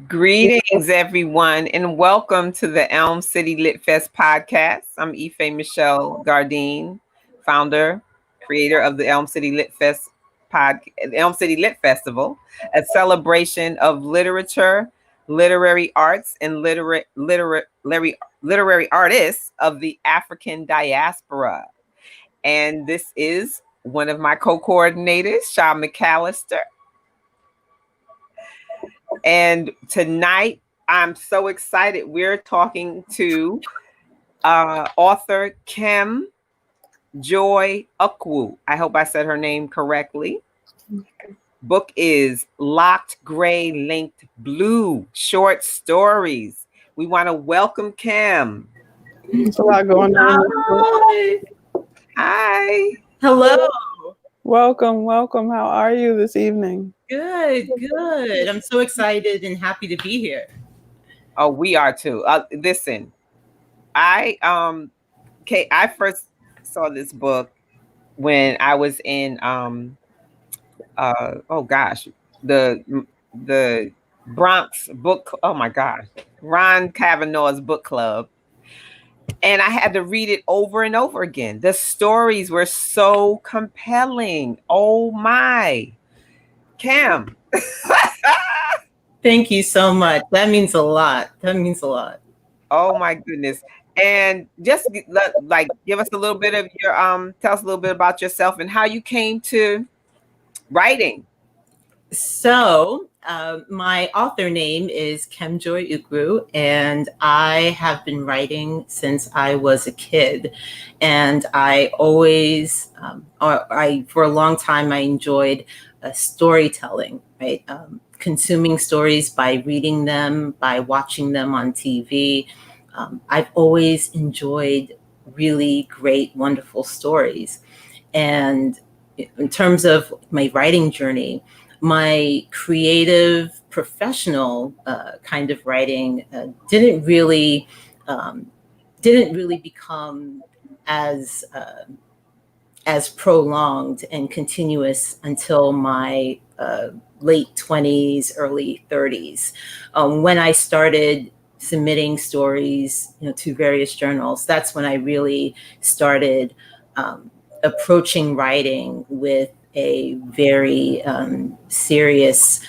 Greetings, everyone, and welcome to the Elm City Lit Fest podcast. I'm Ife Michelle Gardine, founder, creator of the Elm City Lit Fest the Elm City Lit Festival, a celebration of literature, literary arts, and literary artists of the African diaspora. And this is one of my co-coordinators, Shaw McAllister. And tonight, I'm so excited. We're talking to author Kem Joy Okwu. I hope I said her name correctly. Book is Locked Gray Linked Blue, short stories. We want to welcome Kem. There's a lot going on. Hi. Hello. Welcome. How are you this evening? Good. I'm so excited and happy to be here. Oh, we are too. Listen, I first saw this book when I was in the Bronx book. Oh my gosh, Ron Kavanaugh's book club. And I had to read it over and over again. The stories were so compelling. Oh my. Kem. Thank you so much. That means a lot. Oh my goodness. And just give us a little bit of your tell us a little bit about yourself and how you came to writing. So my author name is Kem Joy Okwu, and I have been writing since I was a kid. And I always, for a long time, I enjoyed storytelling, right? Consuming stories by reading them, by watching them on TV. I've always enjoyed really great, wonderful stories. And in terms of my writing journey, my creative, professional kind of writing didn't really become as prolonged and continuous until my late 20s, early 30s, when I started submitting stories, to various journals. That's when I really started approaching writing with a very serious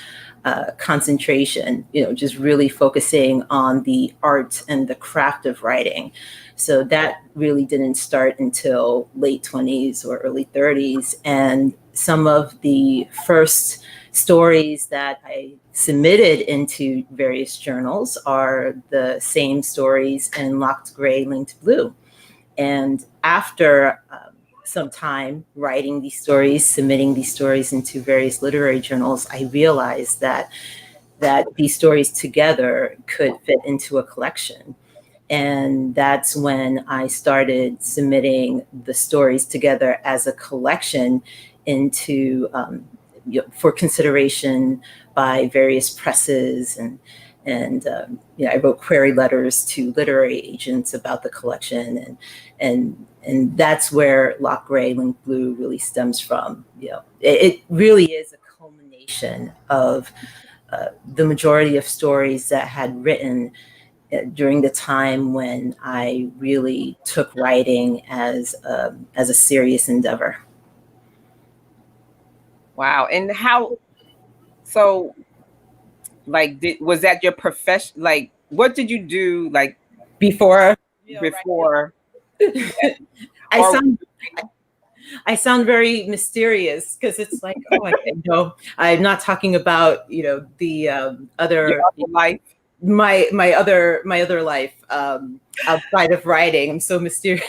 concentration, just really focusing on the art and the craft of writing. So that really didn't start until late 20s or early 30s. And some of the first stories that I submitted into various journals are the same stories in Locked Gray Linked Blue. And after some time writing these stories, submitting these stories into various literary journals, I realized that these stories together could fit into a collection. And that's when I started submitting the stories together as a collection into for consideration by various presses, and I wrote query letters to literary agents about the collection, and that's where Locked Gray Linked Blue really stems from. It really is a culmination of the majority of stories that had written during the time when I really took writing as a serious endeavor. Wow. And how, so was that your profession? Like, what did you do before? I sound very mysterious because it's like, I'm not talking about, the other life. My other life outside of writing. I'm so mysterious.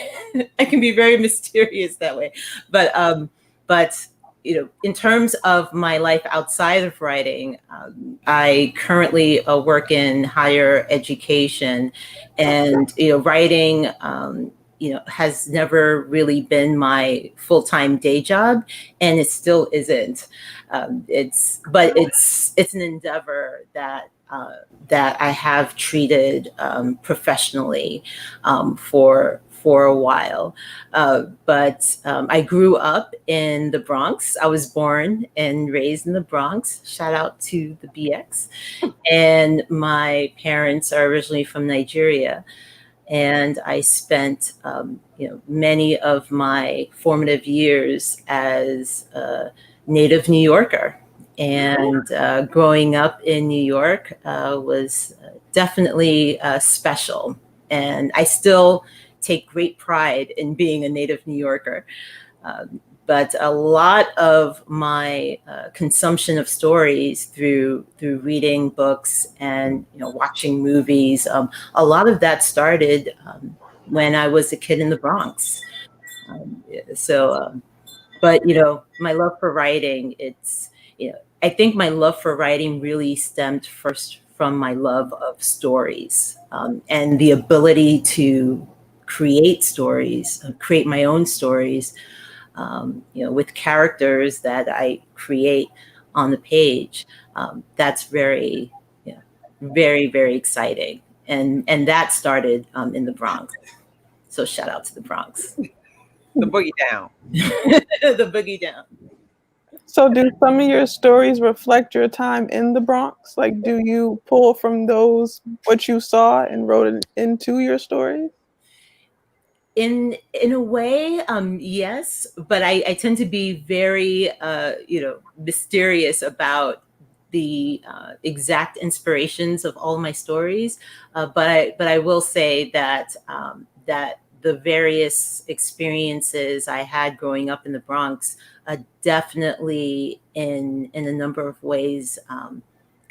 I can be very mysterious that way. But in terms of my life outside of writing, I currently work in higher education, and writing has never really been my full-time day job, and it still isn't. It's an endeavor that I have treated professionally for a while. But I grew up in the Bronx. I was born and raised in the Bronx. Shout out to the BX. And my parents are originally from Nigeria. And I spent, many of my formative years as a native New Yorker. And growing up in New York was definitely special. And I still take great pride in being a native New Yorker. But a lot of my consumption of stories through reading books and watching movies, a lot of that started when I was a kid in the Bronx. But my love for writing, I think my love for writing really stemmed first from my love of stories, and the ability to create stories, create my own stories, with characters that I create on the page. That's very, very, very exciting. And that started in the Bronx. So shout out to the Bronx. The boogie down. The boogie down. So do some of your stories reflect your time in the Bronx? Like, do you pull from those what you saw and wrote it into your stories? In a way, yes, but I tend to be very mysterious about the exact inspirations of all my stories. But I will say that that the various experiences I had growing up in the Bronx definitely, in a number of ways,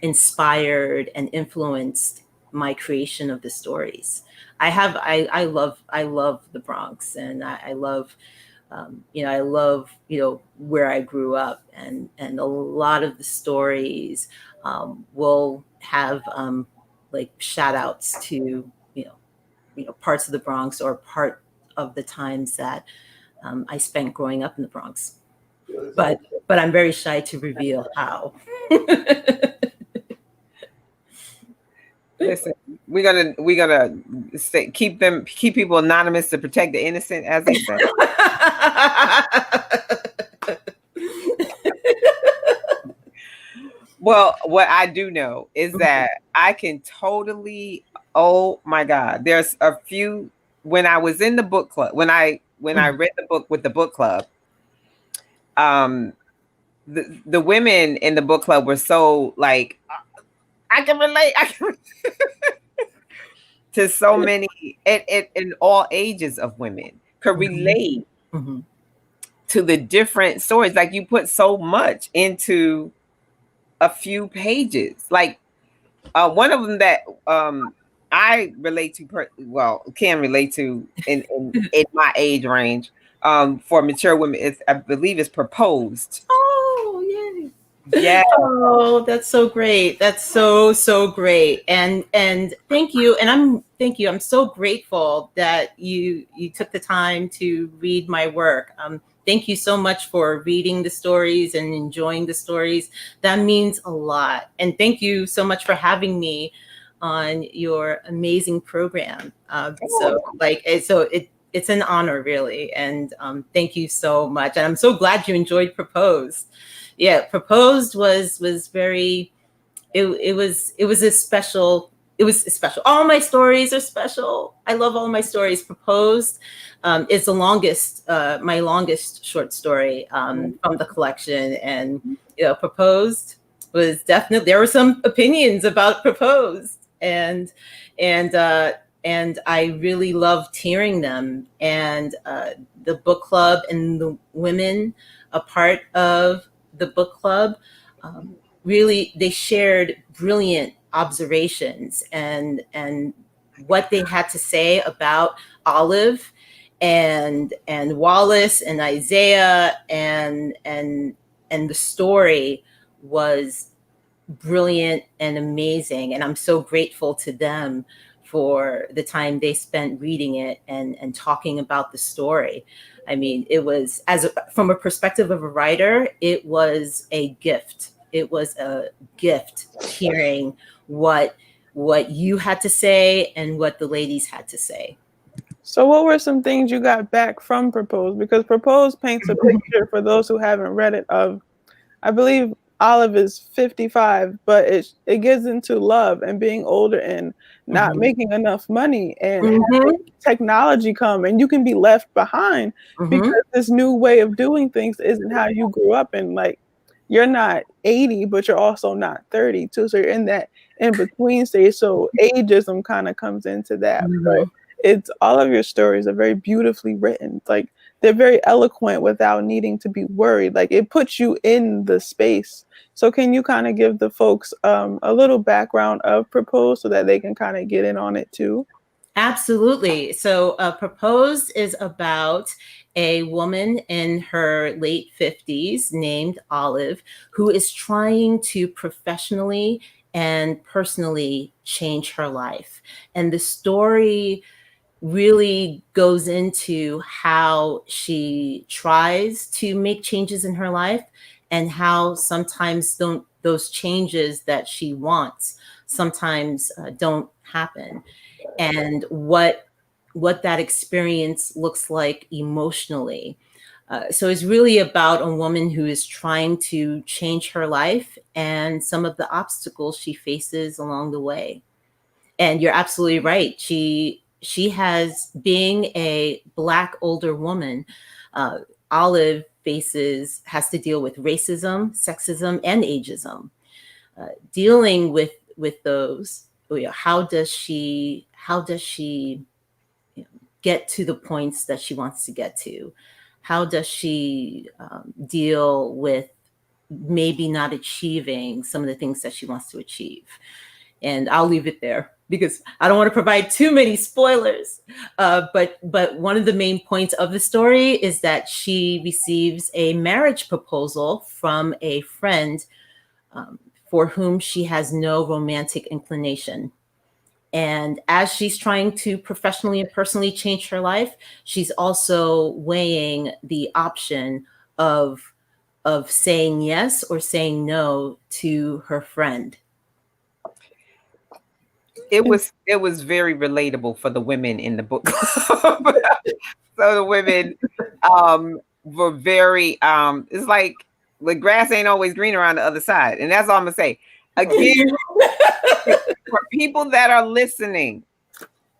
inspired and influenced my creation of the stories. I love the Bronx, and I love I love where I grew up, and a lot of the stories will have like shout outs to parts of the Bronx, or part of the times that I spent growing up in the Bronx. But I'm very shy to reveal how. Listen, we're gonna keep people anonymous to protect the innocent, as they say. Well, what I do know is that I can totally. Oh my God, there's a few. When I was in the book club, when I read the book with the book club, the women in the book club were so like, I can relate. To so many, in all ages of women could relate to the different stories. Like, you put so much into a few pages. Like one of them that I relate to, can relate to in my age range, for mature women, is, I believe, is Proposed. Oh, yay. Yeah. Oh, that's so great. That's so great. And thank you. And I'm so grateful that you took the time to read my work. Thank you so much for reading the stories and enjoying the stories. That means a lot. And thank you so much for having me on your amazing program. It's an honor, really. And thank you so much. And I'm so glad you enjoyed Proposed. Yeah, Proposed was very, it was a special. It was special. All my stories are special. I love all my stories. Proposed is the longest, my longest short story from the collection. And Proposed was definitely, there were some opinions about Proposed, and I really loved hearing them. And the book club and the women a part of the book club, really, they shared brilliant observations and what they had to say about Olive and Wallace and Isaiah, and the story was brilliant and amazing, and I'm so grateful to them for the time they spent reading it and talking about the story. I mean, it was, from a perspective of a writer, it was a gift. It was a gift hearing what you had to say and what the ladies had to say. So what were some things you got back from Propose? Because Propose paints a picture, for those who haven't read it, of, I believe Olive is 55, but it gets into love and being older and not Mhm. making enough money and Mhm. having technology come, and you can be left behind Mhm. because this new way of doing things isn't how you grew up. And like, you're not 80, but you're also not 32. So you're in that in between stage. So ageism kind of comes into that. But Mhm. it's, all of your stories are very beautifully written. Like, they're very eloquent without needing to be worried. Like, it puts you in the space. So can you kind of give the folks a little background of Propose so that they can kind of get in on it too? Absolutely. So, Proposed is about a woman in her late 50s named Olive, who is trying to professionally and personally change her life. And the story really goes into how she tries to make changes in her life, and how sometimes those changes that she wants sometimes don't happen, and what that experience looks like emotionally. So it's really about a woman who is trying to change her life and some of the obstacles she faces along the way. And you're absolutely right. She has, being a Black older woman, uh, Olive has to deal with racism, sexism, and ageism. Dealing with those, how does she get to the points that she wants to get to? How does she deal with maybe not achieving some of the things that she wants to achieve? And I'll leave it there because I don't want to provide too many spoilers. But one of the main points of the story is that she receives a marriage proposal from a friend, um, for whom she has no romantic inclination. And as she's trying to professionally and personally change her life, she's also weighing the option of saying yes or saying no to her friend. It was very relatable for the women in the book club. So the women were very it's like the grass ain't always green around the other side. And that's all I'm gonna say. Again, for people that are listening,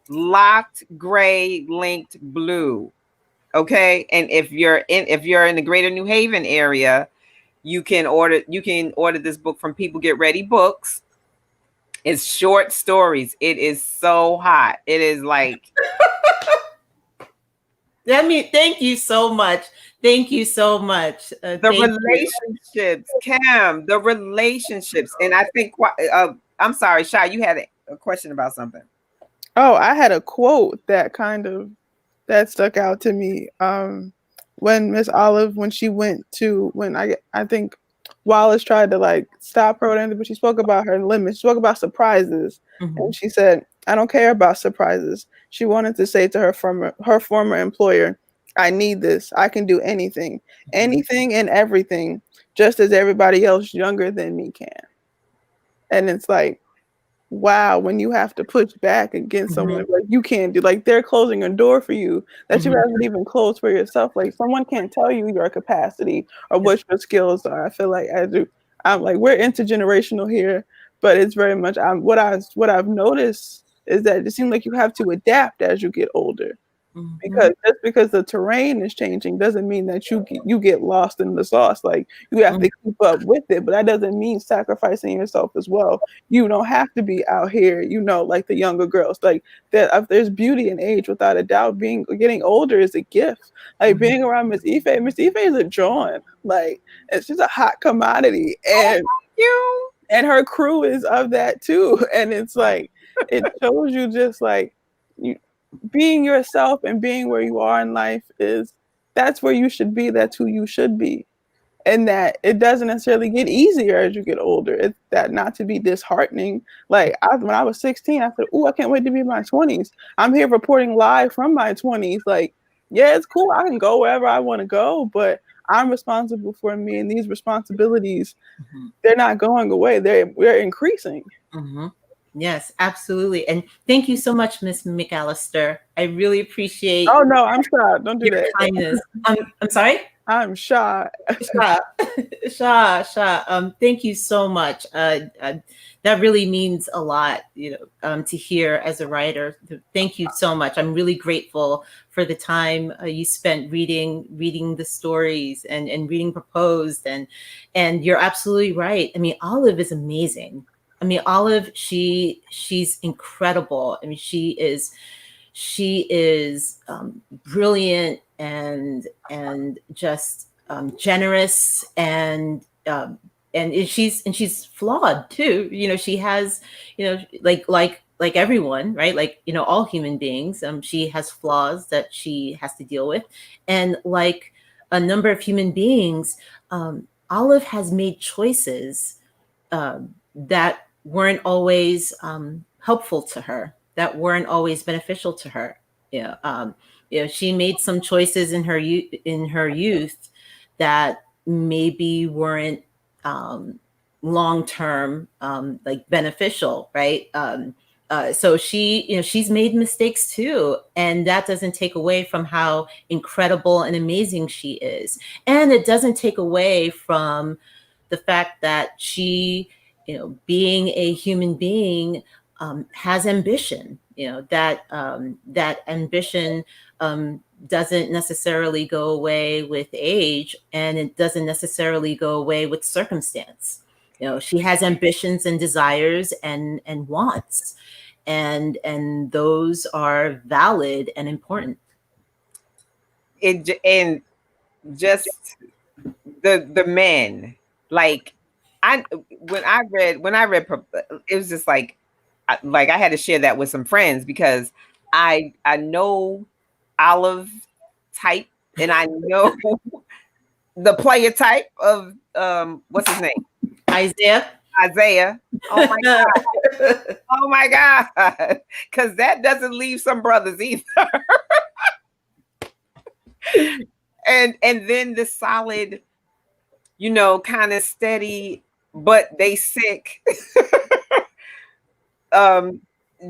locked gray, linked blue. Okay. And if you're in the greater New Haven area, you can order this book from People Get Ready Books. It's short stories. It is so hot. It is like Thank you so much. Thank you so much. the Thank you. relationships, Cam, the relationships. And I think, I'm sorry, Shy, you had a question about something. Oh, I had a quote that stuck out to me. When Miss Olive, when she went to, when I think Wallace tried to like stop her or anything, but she spoke about her limits. She spoke about surprises, Mhm. and she said, "I don't care about surprises." She wanted to say to her former employer, "I need this. I can do anything, anything and everything, just as everybody else younger than me can." And it's like, wow, when you have to push back against someone, Mhm. like, you can't do, like, they're closing a door for you that you Mhm. haven't even closed for yourself. Like, someone can't tell you your capacity or Yes. what your skills are. I feel like I'm like, we're intergenerational here, but it's very much, what I've noticed is that it seems like you have to adapt as you get older. Because Mhm. just because the terrain is changing doesn't mean that you get lost in the sauce. Like, you have Mhm. to keep up with it, but that doesn't mean sacrificing yourself as well. You don't have to be out here, like the younger girls. Like, there's beauty in age without a doubt. Getting older is a gift. Like, Mhm. being around Miss Ife is a drawing. Like, and she's a hot commodity, Oh, and thank you. her crew is of that too. And it's like, it shows you just like, you. being yourself and being where you are in life that's where you should be. That's who you should be. And that it doesn't necessarily get easier as you get older. It's that not to be disheartening. Like when I was 16, I said, "Oh, I can't wait to be in my 20s." I'm here reporting live from my 20s. Like, yeah, it's cool. I can go wherever I want to go, but I'm responsible for me, and these responsibilities, they're not going away. We're increasing. Mm-hmm. Yes, absolutely. And thank you so much, Miss McAllister. I really appreciate Oh no, I'm shy. Don't do your that. kindness. I'm sorry? I'm shy. Sha, Sha. Thank you so much. That really means a lot, to hear as a writer. Thank you so much. I'm really grateful for the time you spent reading the stories and reading Proposed. And you're absolutely right. I mean, Olive is amazing. I mean, Olive, she's incredible. I mean, she is brilliant and just generous and she's flawed too. She has, like everyone, right? Like, all human beings. She has flaws that she has to deal with, and like a number of human beings, Olive has made choices that weren't always helpful to her, that weren't always beneficial to her. She made some choices in her youth that maybe weren't long term like beneficial, right? So she's made mistakes too, and that doesn't take away from how incredible and amazing she is, and it doesn't take away from the fact that she, being a human being, has ambition. That ambition doesn't necessarily go away with age, and it doesn't necessarily go away with circumstance. She has ambitions and desires and wants, and those are valid and important. And just the men, like when I read it was just like I had to share that with some friends, because I know Olive type, and I know the player type of what's his name, Isaiah. Oh my god. Oh my god. Because that doesn't leave some brothers either. and then the solid, kind of steady, but they sick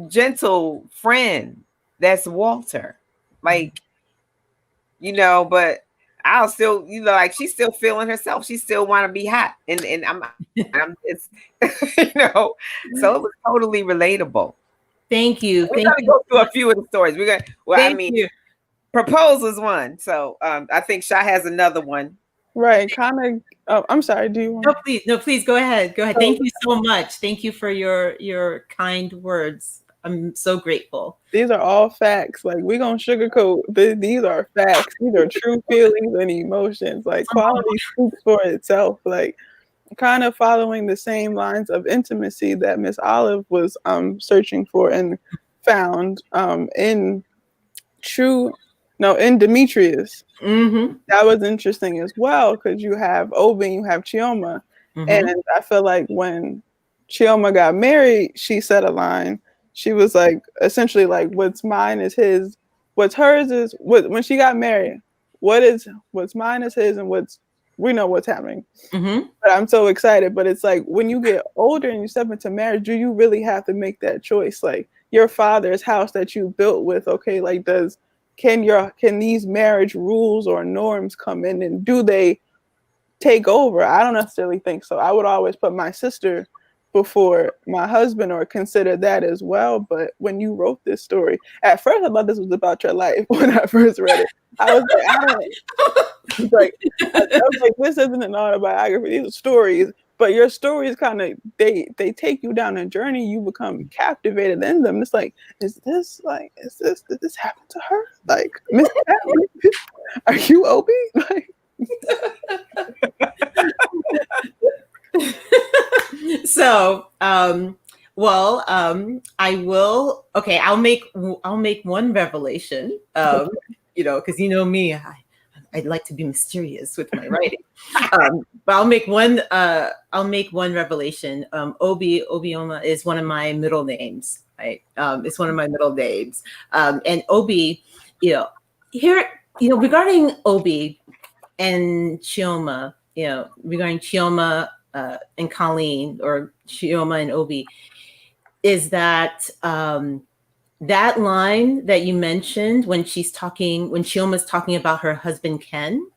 gentle friend, that's Walter. Like, but I'll still, like, she's still feeling herself. She still want to be hot. And I'm it's, so it was totally relatable. Thank you. We're going to go through a few of the stories. We're going to, Thank you. Propose was one. So I think Sha has another one. Right. Kind of. I'm sorry. Do you want? No, please go ahead. Go ahead. Thank you so much. Thank you for your kind words. I'm so grateful. These are all facts. Like, we're gonna sugarcoat. These are facts. These are true feelings and emotions. Like, quality speaks for itself. Like, kind of following the same lines of intimacy that Miss Olive was searching for and found in Demetrius. Mm-hmm. That was interesting as well, because you have Obi and you have Chioma. Mm-hmm. And I feel like when Chioma got married, she set a line. She was like, essentially like, what's mine is his, what's hers is when she got married, what's mine is his, and we know what's happening. Mm-hmm. But I'm so excited. But it's like, when you get older and you step into marriage, do you really have to make that choice? Like, your father's house that you built with, okay, like, can these marriage rules or norms come in, and do they take over? I don't necessarily think so. I would always put my sister before my husband, or consider that as well. But when you wrote this story, at first I thought this was about your life. When I first read it, I was like, I was like, this isn't an autobiography. These are stories. But your stories kind of, they take you down a journey. You become captivated in them. It's like, did this happen to her? Like, Miss Cat, are you Obi? Like, so Well, I will. Okay, I'll make one revelation. Because you know me, I'd like to be mysterious with my writing. But I'll make one revelation. Obioma is one of my middle names. Right, it's one of my middle names. And Obi, you know, here, regarding Obi and Chioma, regarding Chioma and Colleen, or Chioma and Obi, is that that line that you mentioned when Chioma's talking about her husband Ken.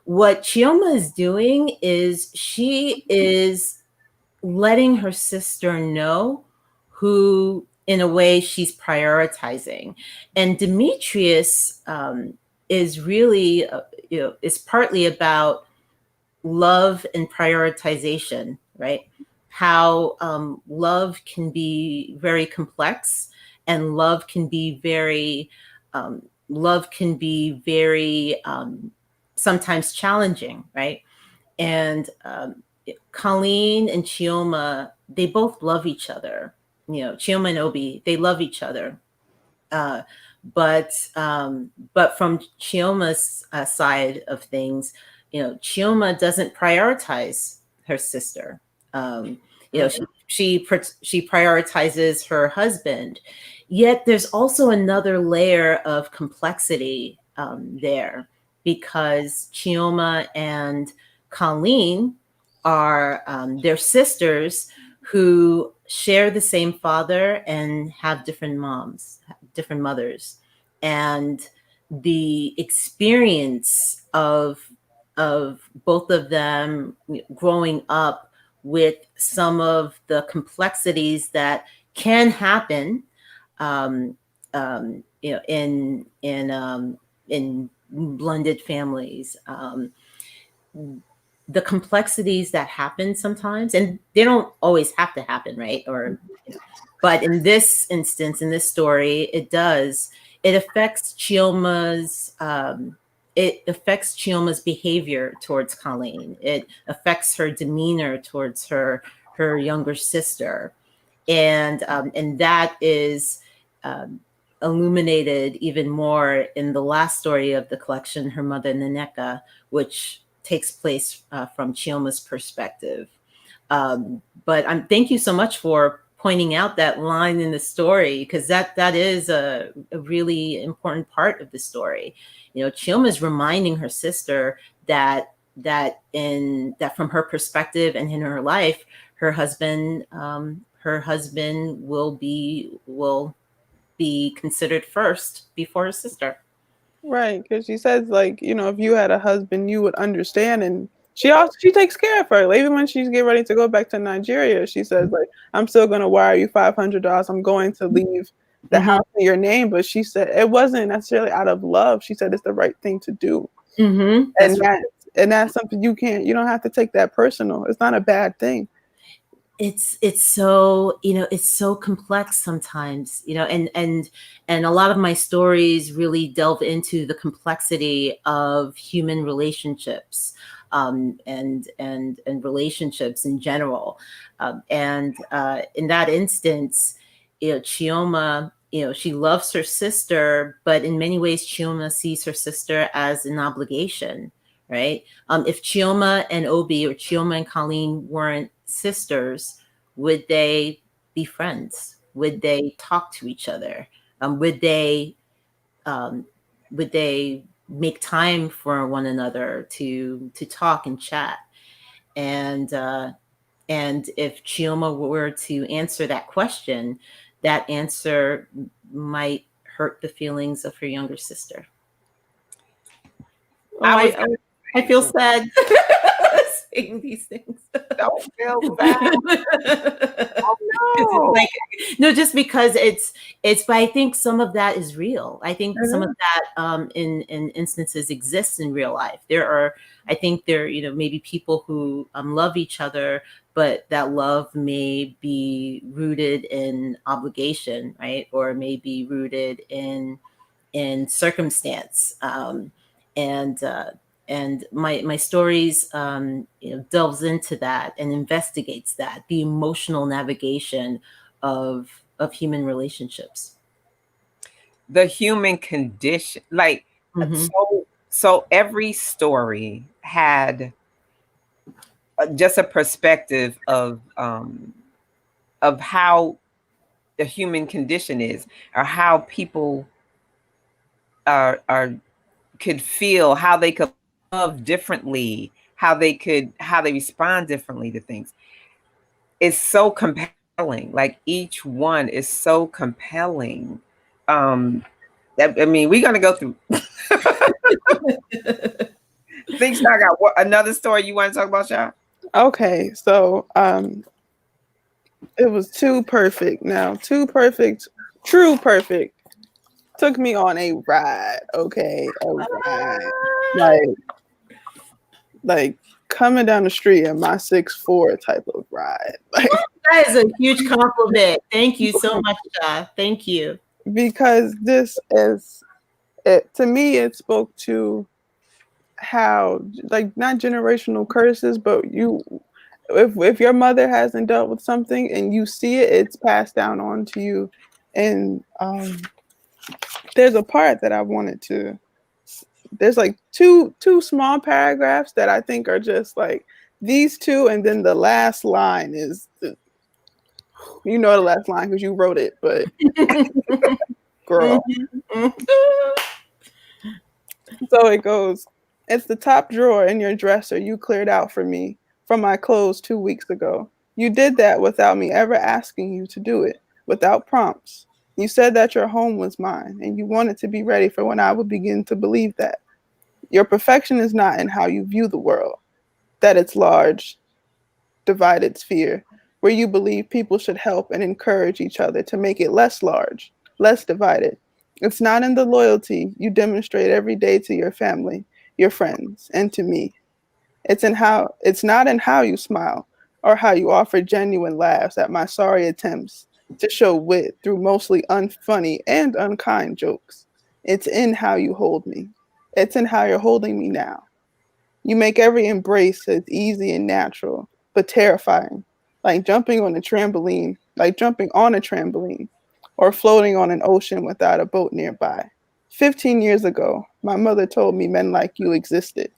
What Chioma is doing is she is letting her sister know who, in a way, she's prioritizing. And Demetrius is really, is partly about love and prioritization, right? How love can be very complex, and love can be very sometimes challenging, right? And Colleen and Chioma, they both love each other. Chioma and Obi, they love each other. Uh, but from Chioma's side of things, Chioma doesn't prioritize her sister. She prioritizes her husband. Yet there's also another layer of complexity there, because Chioma and Colleen are their sisters who share the same father and have different mothers. And the experience of both of them growing up with some of the complexities that can happen, in blended families. The complexities that happen sometimes, and they don't always have to happen, right? But in this instance, in this story, it does. It affects Chioma's behavior towards Colleen. It affects her demeanor towards her younger sister, and that is illuminated even more in the last story of the collection, Her Mother Naneka, which takes place from Chioma's perspective. But thank you so much for pointing out that line in the story, because that is a really important part of the story. Chioma is reminding her sister that from her perspective and in her life, her husband will be considered first before her sister. Right, because she says, like, if you had a husband, you would understand. And she takes care of her. Like, even when she's getting ready to go back to Nigeria, she says, like, I'm still gonna wire you $500. I'm going to leave the house in your name. But she said it wasn't necessarily out of love. She said it's the right thing to do. And that's something you don't have to take that personal. It's not a bad thing. It's so it's so complex sometimes, and a lot of my stories really delve into the complexity of human relationships, and relationships in general, and in that instance, Chioma, she loves her sister, but in many ways Chioma sees her sister as an obligation, right? If Chioma and Obi, or Chioma and Colleen, weren't sisters, would they be friends? Would they talk to each other? Would they make time for one another to talk and chat? And if Chioma were to answer that question, that answer might hurt the feelings of her younger sister. I feel sad saying these things. Don't feel bad. Oh, no. No, just because it's, but I think some of that is real. I think some of that in instances exists in real life. I think there, maybe people who love each other, but that love may be rooted in obligation, right? Or may be rooted in circumstance. And my stories delves into that and investigates that, the emotional navigation of human relationships. The human condition, like, Mm-hmm. so every story had just a perspective of how the human condition is, or how people are could feel, how they could love differently, how they respond differently to things. It's so compelling. Like, each one is so compelling. I mean, we're gonna go through. Think I got another story you want to talk about, Sha? Okay, so it was too perfect. Now, too perfect, true perfect, took me on a ride. Okay, a ride. Like like coming down the street in my 6'4" type of ride. Like, That is a huge compliment. Thank you so much, Sha. Thank you. because this is it, to me, it spoke to how, like, not generational curses, but if your mother hasn't dealt with something and you see it, it's passed down on to you. And there's a part that I wanted to, there's like two small paragraphs that I think are just like these two, and then the last line is you know the last line because you wrote it, but girl. So it goes, it's the top drawer in your dresser you cleared out for me from my clothes 2 weeks ago. You did that without me ever asking you to do it, without prompts. You said that your home was mine, and you wanted to be ready for when I would begin to believe that. Your perfection is not in how you view the world, that it's large, divided sphere, where you believe people should help and encourage each other to make it less large, less divided. It's not in the loyalty you demonstrate every day to your family, your friends, and to me. It's not in how you smile or how you offer genuine laughs at my sorry attempts to show wit through mostly unfunny and unkind jokes. It's in how you hold me. It's in how you're holding me now. You make every embrace as easy and natural, but terrifying, like jumping on a trampoline, or floating on an ocean without a boat nearby. 15 years ago, my mother told me men like you existed.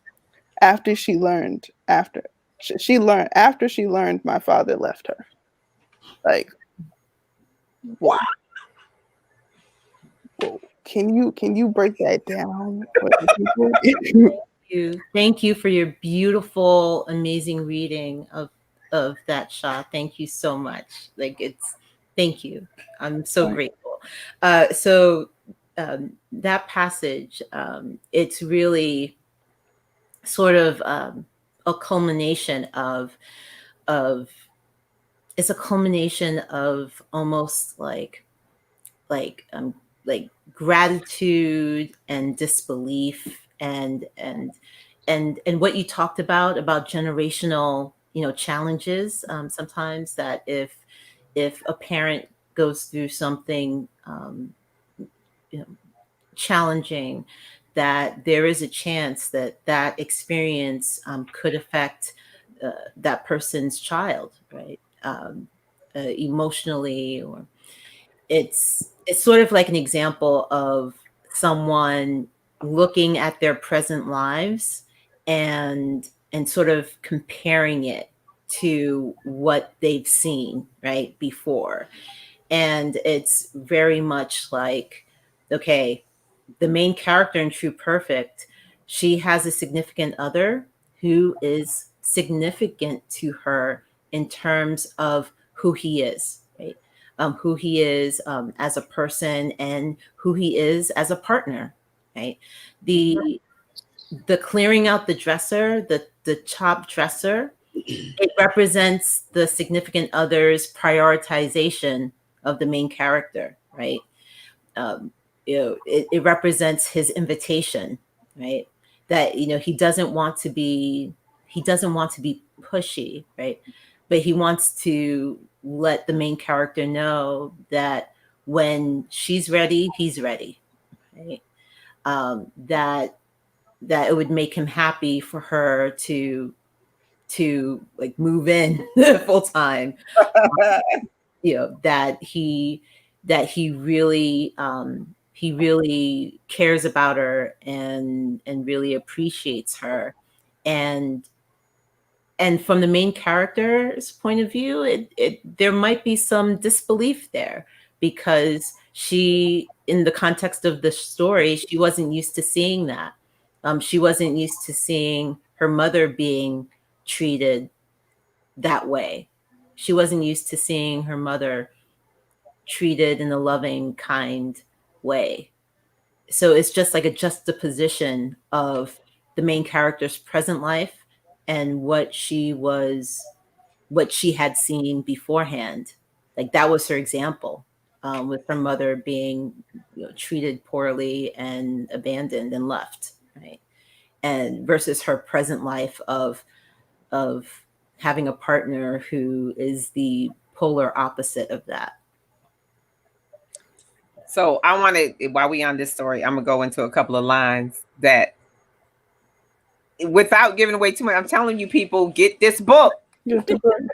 After she learned, after she learned my father left her. Like, wow. Whoa. Can you break that down for the people? Thank you for your beautiful, amazing reading of that, Sha. Thank you so much. Thank you. I'm so grateful. That passage, it's really sort of a culmination of it's a culmination of almost like um like gratitude and disbelief and what you talked about generational challenges, sometimes that if a parent goes through something you know challenging, that there is a chance that that experience could affect that person's child, right? Emotionally, or it's sort of like an example of someone looking at their present lives and sort of comparing it to what they've seen right before. And it's very much like, okay, the main character in True Perfect, she has a significant other who is significant to her in terms of who he is, right? Who he is as a person and who he is as a partner, right? The clearing out the dresser, the top dresser, it represents the significant other's prioritization of the main character, right? um, it represents his invitation, right? That he doesn't want to be pushy, right? But he wants to let the main character know that when she's ready, he's ready, right? That it would make him happy for her to like move in full time. you know, that he really cares about her and really appreciates her. And from the main character's point of view, there might be some disbelief there, because she, in the context of the story, she wasn't used to seeing that. She wasn't used to seeing her mother being treated that way. She wasn't used to seeing her mother treated in a loving, kind way. So it's just like a juxtaposition of the main character's present life and what she had seen beforehand. Like that was her example, with her mother being, you know, treated poorly and abandoned and left, right? And versus her present life of having a partner who is the polar opposite of that. So I want to, while we on this story, I'm gonna go into a couple of lines that, without giving away too much, I'm telling you, people, get this book.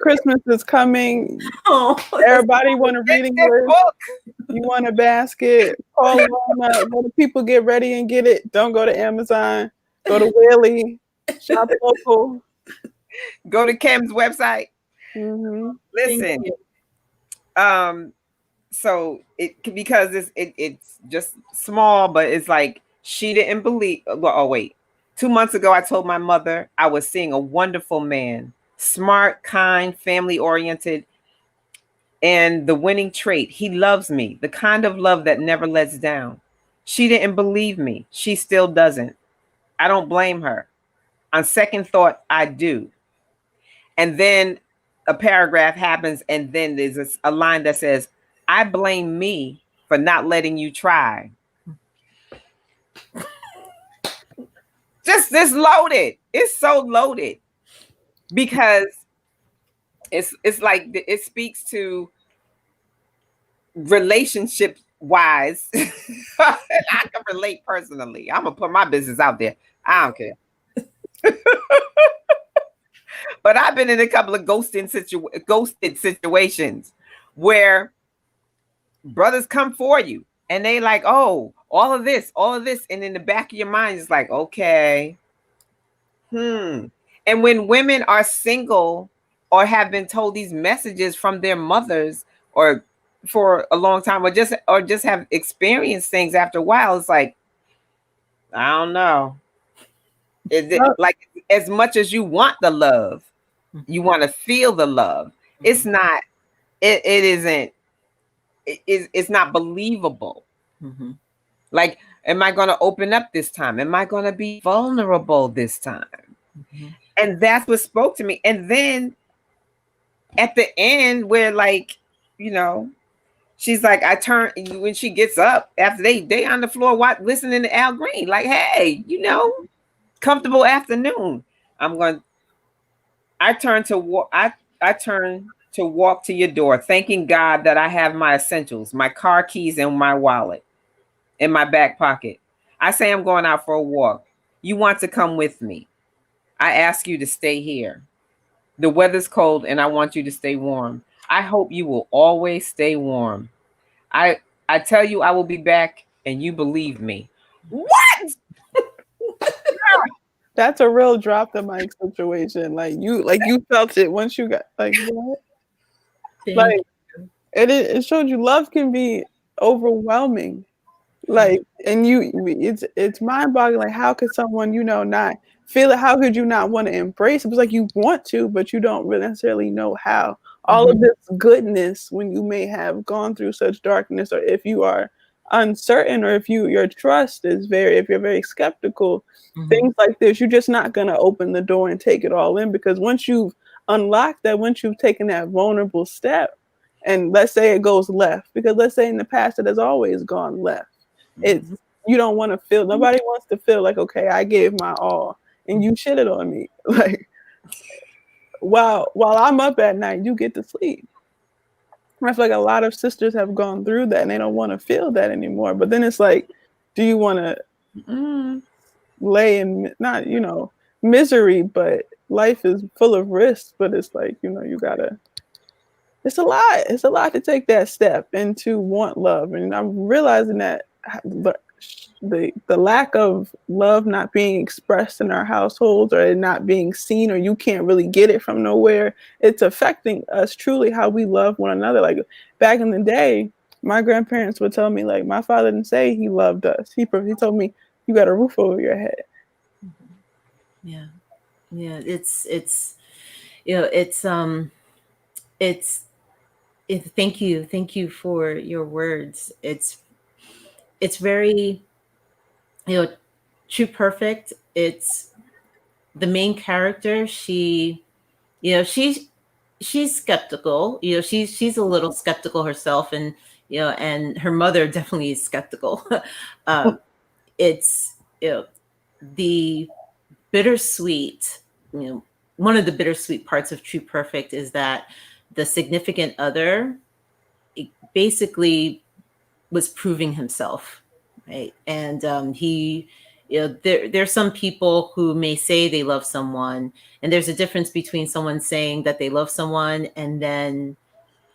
Christmas is coming. Oh, Everybody want a reading list. You want a basket? Call them up. When the people get ready and get it, don't go to Amazon. Go to Willie. Shop local. Go to Kem's website. Mm-hmm. Listen. So because it's just small, but it's like she didn't believe. Oh wait, 2 months ago I told my mother I was seeing a wonderful man, smart, kind, family oriented, and the winning trait, he loves me, the kind of love that never lets down. She didn't believe me. She still doesn't. I don't blame her. On second thought, I do. And then a paragraph happens, and then there's a line that says, I blame me for not letting you try. Just this loaded. It's so loaded because it's like it speaks to relationship wise. I can relate personally. I'm gonna put my business out there. I don't care. But I've been in a couple of ghosted situations where brothers come for you and they like, oh, all of this, and in the back of your mind is like, okay, and when women are single or have been told these messages from their mothers or for a long time, or just have experienced things after a while, it's like, I don't know. Is it like, as much as you want the love, you want to feel the love, it's not, it isn't, it's not believable. Mm-hmm. Like, am I going to open up this time? Am I going to be vulnerable this time? Mm-hmm. And that's what spoke to me. And then at the end, where, like, you know, she's like, when she gets up after they on the floor, listening to Al Green, like, hey, you know, comfortable afternoon. I turn to walk to your door, thanking God that I have my essentials, my car keys and my wallet in my back pocket. I say I'm going out for a walk. You want to come with me. I ask you to stay here. The weather's cold and I want you to stay warm. I hope you will always stay warm. I tell you I will be back and you believe me. What? That's a real drop the mic situation. Like you felt it once you got like what? Like it showed you love can be overwhelming. Like, and it's mind boggling. Like, how could someone, you know, not feel it? How could you not want to embrace it? It's like you want to, but you don't really necessarily know how. All of this goodness, when you may have gone through such darkness, or if you are uncertain, or if your trust is if you're very skeptical, things like this, you're just not gonna open the door and take it all in, because once you've unlocked that, once you've taken that vulnerable step, and let's say it goes left, because let's say in the past it has always gone left. It's you don't want to feel. Nobody wants to feel like, okay, I gave my all and you shitted on me. Like while I'm up at night, you get to sleep. I feel like a lot of sisters have gone through that and they don't want to feel that anymore. But then it's like, do you want to lay in not, you know, misery, but life is full of risks. But it's like, you know, you gotta it's a lot. It's a lot to take that step and to want love. And I'm realizing that the lack of love not being expressed in our households, or it not being seen, or you can't really get it from nowhere, it's affecting us truly how we love one another. Like back in the day, my grandparents would tell me, like, my father didn't say he loved us. He told me, you got a roof over your head. Yeah. Yeah. You know, it's thank you for your words. It's very, you know, True Perfect. It's the main character. You know, she's skeptical. You know, she's a little skeptical herself, and you know, and her mother definitely is skeptical. um, it's, you know, the bittersweet. You know, one of the bittersweet parts of True Perfect is that the significant other basically was proving himself, right? And he, you know, there's some people who may say they love someone, and there's a difference between someone saying that they love someone and then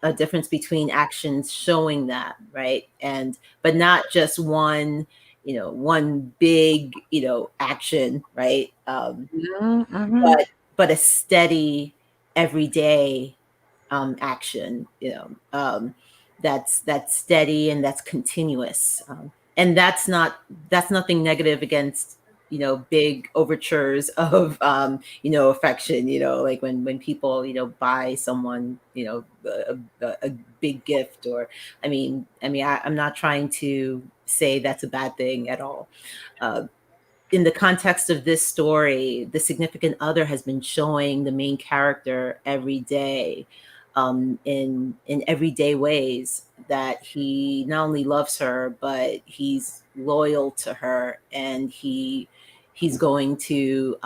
a difference between actions showing that, right? And but not just one, you know, one big, you know, action, right? Mm-hmm. But a steady, everyday action, you know, that's steady and that's continuous, and that's nothing negative against, you know, big overtures of you know, affection, you know, like when people, you know, buy someone, you know, a big gift, or I'm not trying to say that's a bad thing at all. In the context of this story, the significant other has been showing the main character every day, in everyday ways, that he not only loves her, but he's loyal to her, and he's going to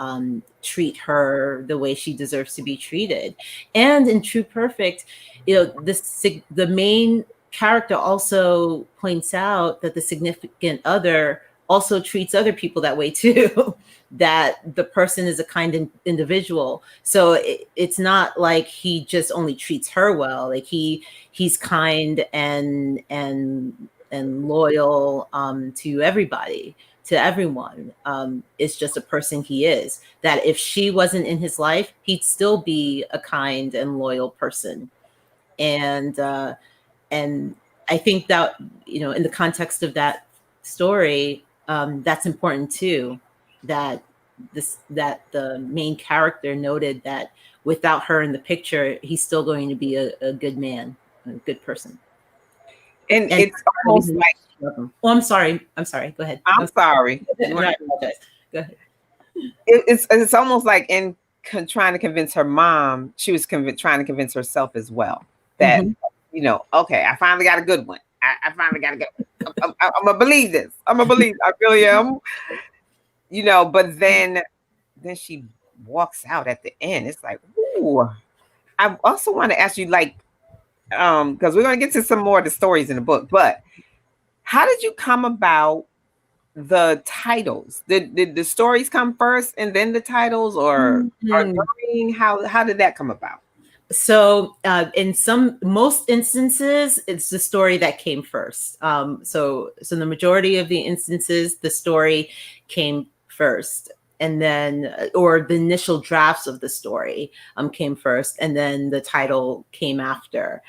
treat her the way she deserves to be treated. And in True Perfect, you know, the main character also points out that the significant other also treats other people that way too. That the person is a kind individual, so it's not like he just only treats her well. Like he's kind and loyal to everybody, to everyone. It's just a person he is, that if she wasn't in his life, he'd still be a kind and loyal person. And uh and I think that, you know, in the context of that story, that's important too. That the main character noted that without her in the picture, he's still going to be a good man, a good person. And And it's almost like, oh, I'm sorry. I'm sorry. Go ahead. I'm sorry. You No, want I apologize. Go ahead. it's almost like in trying to convince her mom, she was trying to convince herself as well that, Mhm. you know, okay, I finally got a good one. I finally got a good one. I'm gonna believe this. I'm gonna believe. I really am. You know, but then she walks out at the end. It's like, ooh. I also want to ask you, like, because we're gonna get to some more of the stories in the book, but how did you come about the titles? Did the stories come first and then the titles, or Mhm. during? How did that come about? So in most instances, it's the story that came first. So the majority of the instances, the story came first, and then or the initial drafts of the story came first, and then the title came after.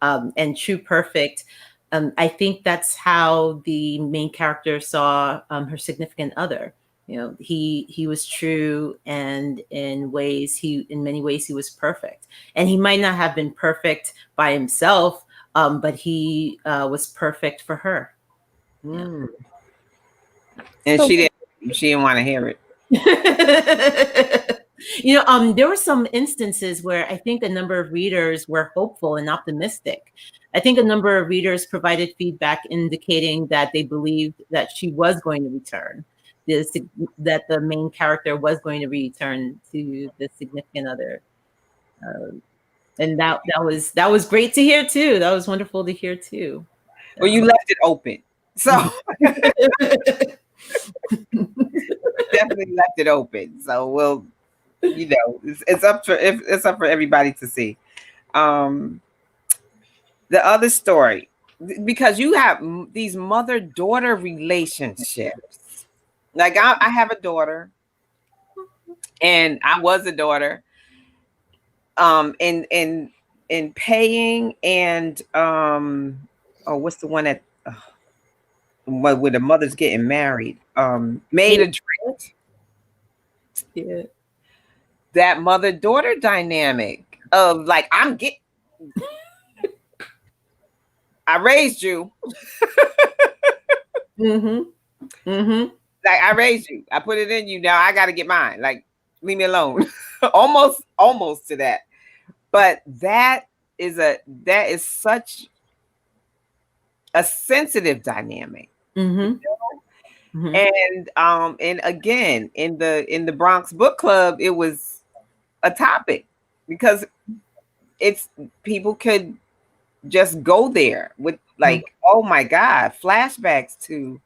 And True Perfect, I think that's how the main character saw her significant other. You know, he was true, and in many ways he was perfect. And he might not have been perfect by himself, but he was perfect for her. Yeah. Mm. And So she didn't want to hear it. You know, there were some instances where I think a number of readers were hopeful and optimistic. I think a number of readers provided feedback indicating that they believed that she was going to return, this, that the main character was going to return to the significant other. Uh, and that was great to hear too. That was wonderful to hear too. Well, you left it open, so definitely left it open. So we'll, you know, it's up for everybody to see. Um, the other story, because you have these mother-daughter relationships. Like I have a daughter, and I was a daughter. In paying and oh, what's the one that where the mother's getting married? Made a drink. Yeah. That mother-daughter dynamic of like I raised you. Mm-hmm. Mm-hmm. Like I raised you. I put it in you. Now I got to get mine. Like leave me alone. almost to that. But that is such a sensitive dynamic. Mm-hmm. Mm-hmm. And again in the Bronx book club it was a topic because it's people could just go there with like, oh my God, flashbacks to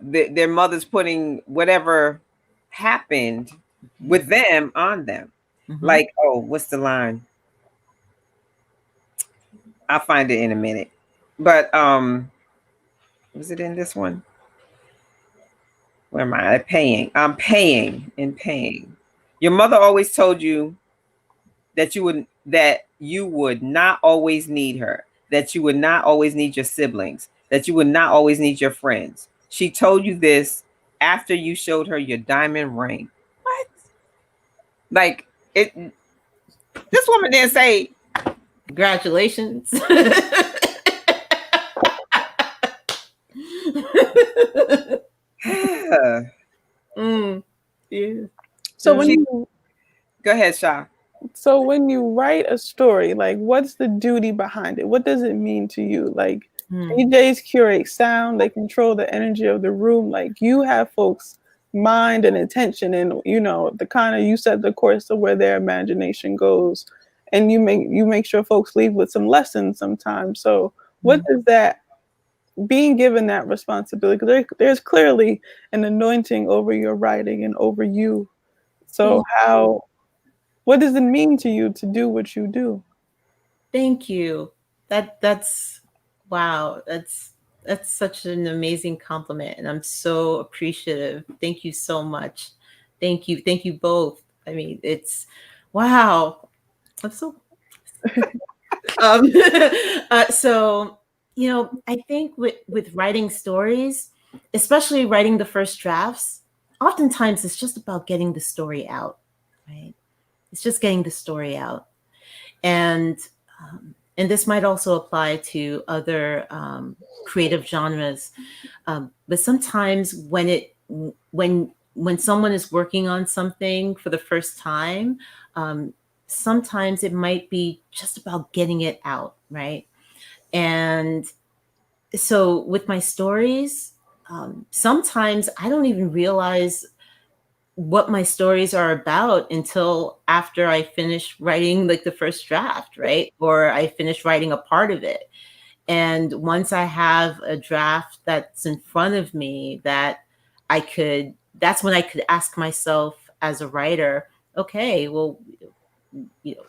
their mothers putting whatever happened with them on them. Mm-hmm. Like, oh, what's the line? I'll find it in a minute. But was it in this one? Where am I? I'm paying and paying. Your mother always told you that you would not always need her, that you would not always need your siblings, that you would not always need your friends. She told you this after you showed her your diamond ring. What? Like it this woman didn't say congratulations. Yeah. So when you go ahead, Sha. So when you write a story, like what's the duty behind it? What does it mean to you? Like DJs curate sound, they control the energy of the room. Like you have folks' mind and attention, and you know the kind of you set the course of where their imagination goes, and you make sure folks leave with some lessons sometimes. So what does that being given that responsibility? There's clearly an anointing over your writing and over you. So what does it mean to you to do what you do? Thank you. That's wow. That's such an amazing compliment, and I'm so appreciative. Thank you so much. Thank you. Thank you both. I mean, it's wow. I'm so so you know, I think with writing stories, especially writing the first drafts, oftentimes it's just about getting the story out, right? It's just getting the story out. And this might also apply to other creative genres. But sometimes when someone is working on something for the first time, sometimes it might be just about getting it out, right? And so with my stories, sometimes I don't even realize what my stories are about until after I finish writing like the first draft, right? Or I finish writing a part of it. And once I have a draft that's in front of me that's when I could ask myself as a writer, okay, well, you know,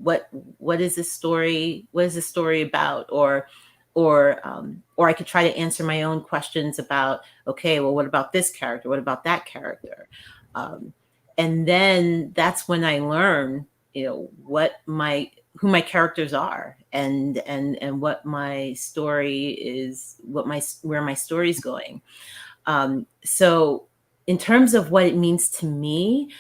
what is this story? What is this story about? Or I could try to answer my own questions about, okay, well, what about this character? What about that character? And then that's when I learn, you know, who my characters are and what my story is, where my story's going. So in terms of what it means to me,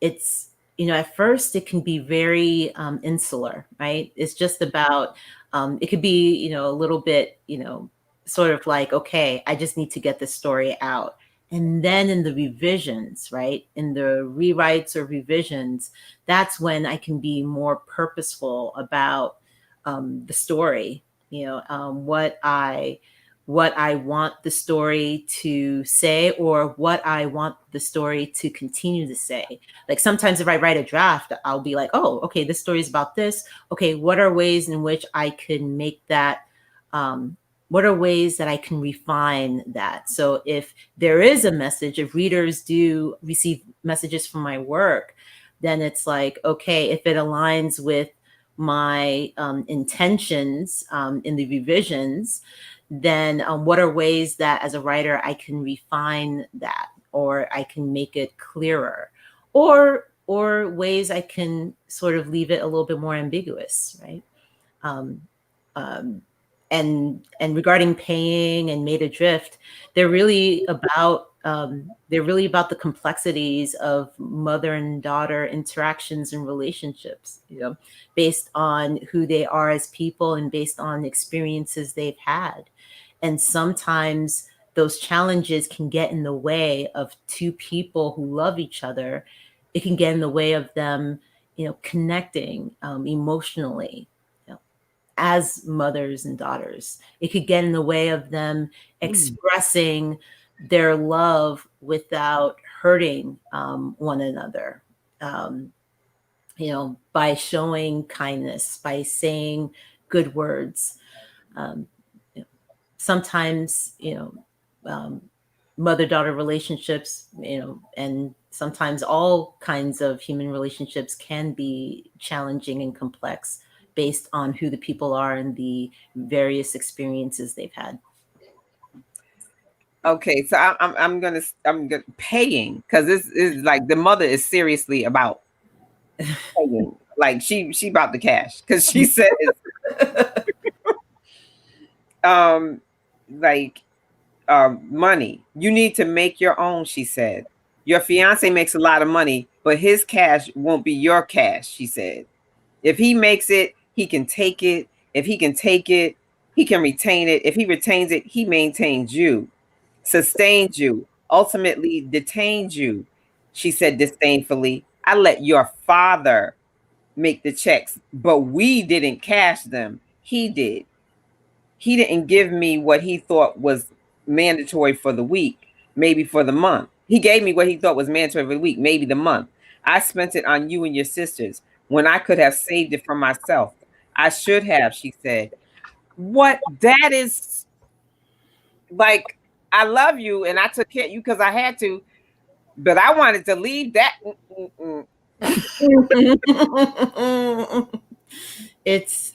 it's, you know, at first it can be very insular, right? It's just about, it could be, you know, a little bit, you know, sort of like, okay, I just need to get this story out. And then in the revisions, right, in the rewrites or revisions, that's when I can be more purposeful about the story, you know, what I want the story to say or what I want the story to continue to say. Like sometimes if I write a draft, I'll be like, oh, okay, this story is about this. Okay, what are ways in which I can make that, what are ways that I can refine that? So if there is a message, if readers do receive messages from my work, then it's like, okay, if it aligns with my intentions in the revisions, then what are ways that as a writer I can refine that, or I can make it clearer, or ways I can sort of leave it a little bit more ambiguous, right? Um, um, and regarding paying and made adrift, they're really about the complexities of mother and daughter interactions and relationships, you know, based on who they are as people and based on experiences they've had. And sometimes those challenges can get in the way of two people who love each other. It can get in the way of them, you know, connecting emotionally, as mothers and daughters. It could get in the way of them expressing their love without hurting one another. You know, by showing kindness, by saying good words. Um, you know, sometimes, you know, mother-daughter relationships, you know, and sometimes all kinds of human relationships can be challenging and complex based on who the people are and the various experiences they've had. Okay, so I'm gonna paying, because this is like the mother is seriously about paying. Like she about the cash, because she says um like money. You need to make your own, she said. Your fiance makes a lot of money, but his cash won't be your cash, she said. If he makes it, he can take it. If he can take it, he can retain it. If he retains it, he maintains you, sustains you, ultimately detains you. She said disdainfully, I let your father make the checks, but we didn't cash them. He did. He didn't give me what he thought was mandatory for the week, maybe for the month. He gave me what he thought was mandatory for the week, maybe the month. I spent it on you and your sisters when I could have saved it for myself. I should have, she said. What that is like, I love you and I took care of you because I had to, but I wanted to leave that. It's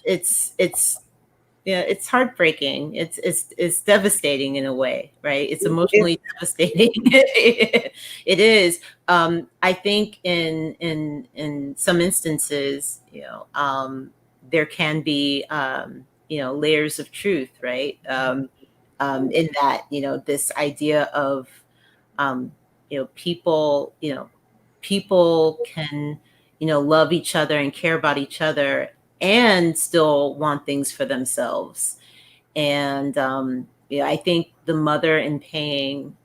yeah, it's heartbreaking. It's devastating in a way, right? It's emotionally devastating. It is. I think in some instances, you know, there can be you know, layers of truth, right? In that, you know, this idea of you know, people can, you know, love each other and care about each other and still want things for themselves. And yeah, I think the mother in paying,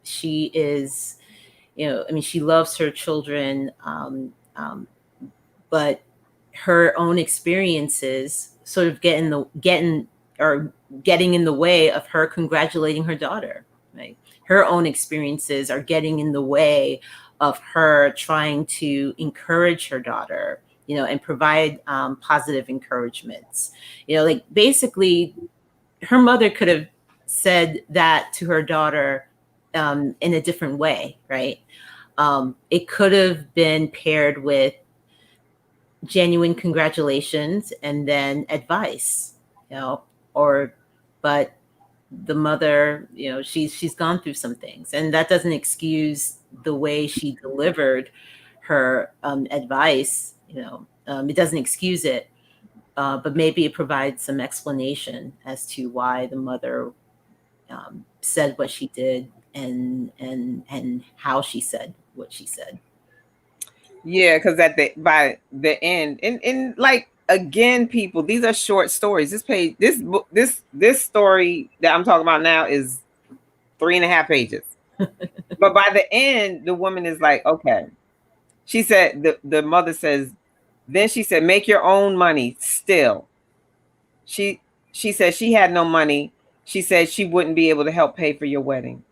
she is, you know, I mean, she loves her children, but her own experiences sort of getting in the way of her congratulating her daughter, right? Her own experiences are getting in the way of her trying to encourage her daughter, you know, and provide positive encouragements. You know, like basically, her mother could have said that to her daughter in a different way, right? It could have been paired with genuine congratulations and then advice, you know, or, but the mother, you know, she's gone through some things, and that doesn't excuse the way she delivered her advice. You know, it doesn't excuse it, but maybe it provides some explanation as to why the mother said what she did and how she said what she said. Yeah, because by the end, and like again, people, these are short stories. This page, this book, this story that I'm talking about now is 3.5 pages. But by the end, the woman is like, okay. She said the mother says, then she said, make your own money still. She she said she had no money. She said she wouldn't be able to help pay for your wedding.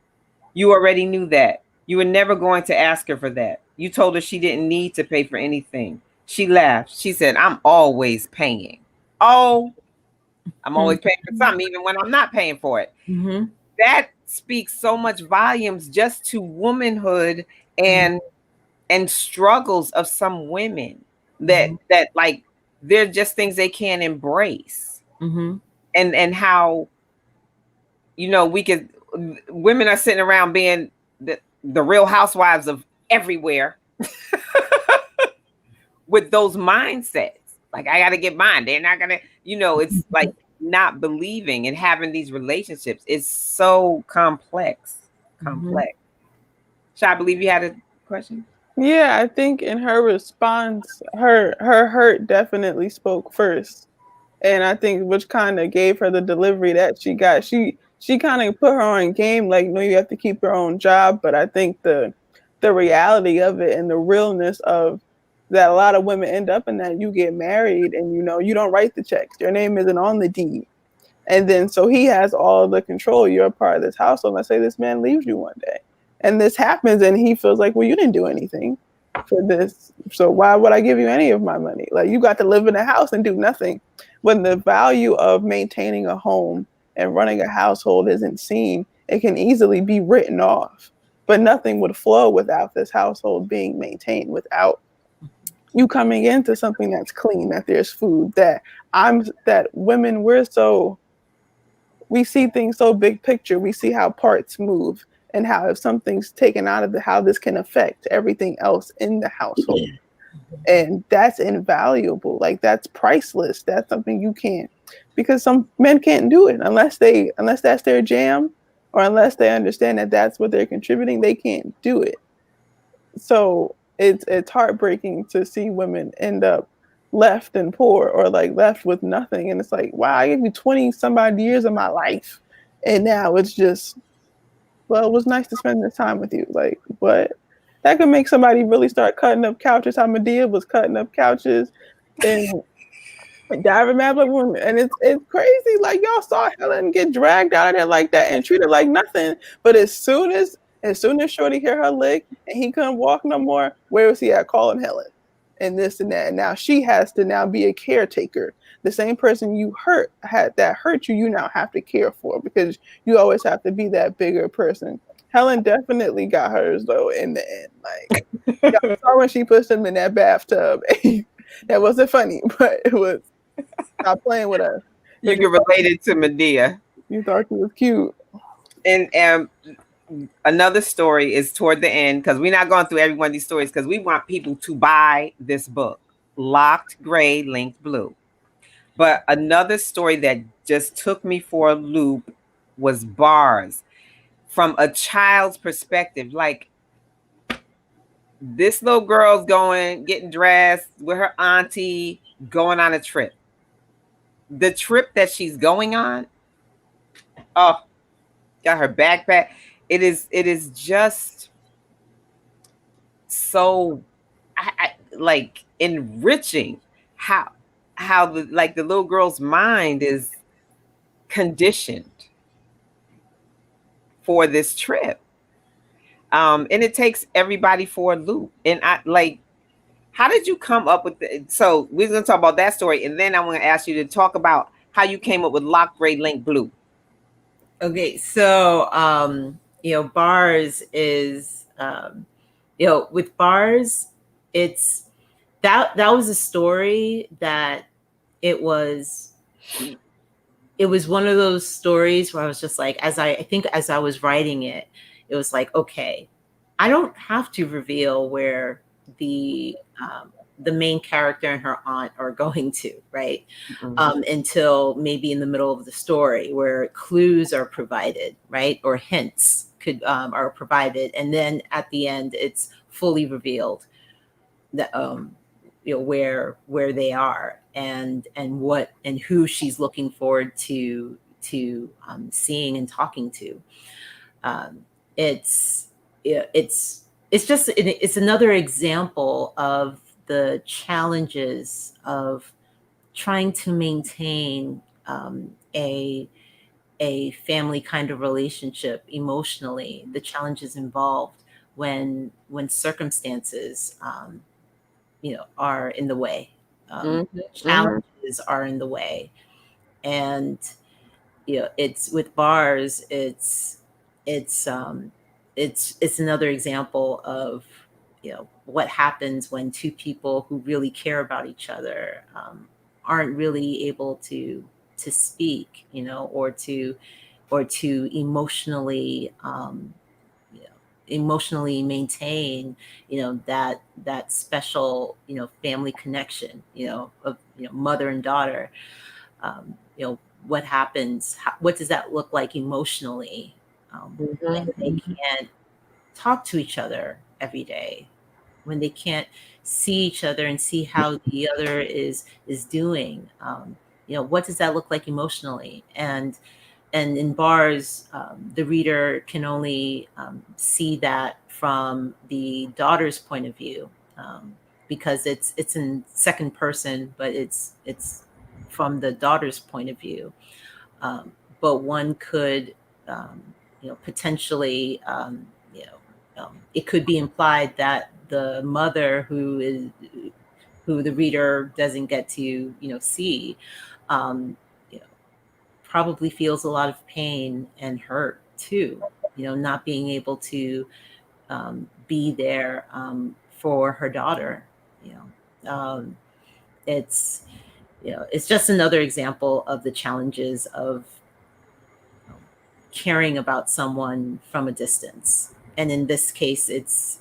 You already knew that. You were never going to ask her for that. You told her she didn't need to pay for anything. She laughed. She said, I'm always paying. Oh, I'm always paying for something, even when I'm not paying for it. Mm-hmm. That speaks so much volumes just to womanhood and struggles of some women that like they're just things they can't embrace. Mm-hmm. And how, we could, women are sitting around being the real housewives of everywhere with those mindsets. Like, I got to get mine. They're not going to, it's like not believing and having these relationships. It's so complex. Complex. Should I believe you had a question? Yeah, I think in her response, her hurt definitely spoke first. And I think which kind of gave her the delivery that she got. She kind of put her on game, like, no, you have to keep your own job. But I think the reality of it and the realness of that, a lot of women end up in that. You get married and you don't write the checks. Your name isn't on the deed. And then so he has all the control. You're a part of this household. Let's say this man leaves you one day. And this happens and he feels like, well, you didn't do anything for this. So why would I give you any of my money? Like, you got to live in a house and do nothing. When the value of maintaining a home and running a household isn't seen, it can easily be written off. But nothing would flow without this household being maintained, without you coming into something that's clean, that there's food, that women, we see things so big picture. We see how parts move and how if something's taken out of how this can affect everything else in the household. And that's invaluable. Like, that's priceless. That's something you can't, because some men can't do it unless that's their jam, or unless they understand that that's what they're contributing. They can't do it. So it's heartbreaking to see women end up left and poor, or like left with nothing. And it's like, wow, I gave you 20 some odd years of my life, and now it's just, well, it was nice to spend this time with you. Like, what? That could make somebody really start cutting up couches. How Medea was cutting up couches and Diary Mablet woman. And it's crazy. Like, y'all saw Helen get dragged out of there like that and treated like nothing. But as soon as Shorty hear her lick and he couldn't walk no more, where was he at calling Helen? And this and that. And now she has to now be a caretaker. The same person you hurt you now have to care for, because you always have to be that bigger person. Helen definitely got hers though in the end. Like, y'all saw when she pushed him in that bathtub. That wasn't funny, but it was, stop playing with us. You can relate it to Medea. You thought she was cute. And another story is toward the end, because we're not going through every one of these stories because we want people to buy this book, Locked Gray, Linked Blue. But another story that just took me for a loop was Bars, from a child's perspective. Like, this little girl's getting dressed with her auntie, going on a trip. The trip that she's going on, oh, got her backpack. It is just so like enriching how the little girl's mind is conditioned for this trip. And it takes everybody for a loop. And how did you come up with so we're going to talk about that story, and then I want to ask you to talk about how you came up with Locked Gray, Linked Blue. Okay, so Bars is with Bars, it's that was a story that it was one of those stories where I was just like, as I was writing it, it was like, okay, I don't have to reveal where the main character and her aunt are going to, right? Mm-hmm. Until maybe in the middle of the story, where clues are provided, right? Or hints are provided. And then at the end, it's fully revealed that, where they are and what and who she's looking forward to seeing and talking to. It's another example of the challenges of trying to maintain a family kind of relationship emotionally, the challenges involved when circumstances are in the way, challenges are in the way. And it's with Bars, it's another example of what happens when two people who really care about each other aren't really able to speak, or to emotionally emotionally maintain that special family connection of mother and daughter. What happens, what does that look like emotionally when they can't talk to each other every day, when they can't see each other and see how the other is doing. What does that look like emotionally? And in bars, the reader can only see that from the daughter's point of view, because it's in second person, but it's from the daughter's point of view. But one could, potentially, it could be implied that the mother who the reader doesn't get to see, um, you know, probably feels a lot of pain and hurt too. Not being able to be there for her daughter. You it's it's just another example of the challenges of caring about someone from a distance. And in this case, it's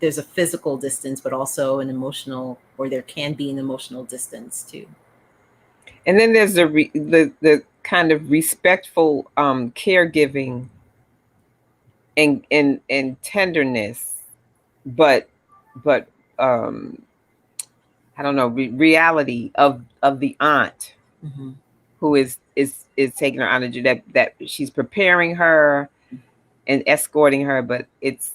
there's a physical distance, but also an emotional, or there can be an emotional distance too. And then there's the kind of respectful caregiving and tenderness, but but I don't know, reality of the aunt Mm-hmm. who is taking her on a journey, that she's preparing her and escorting her, but it's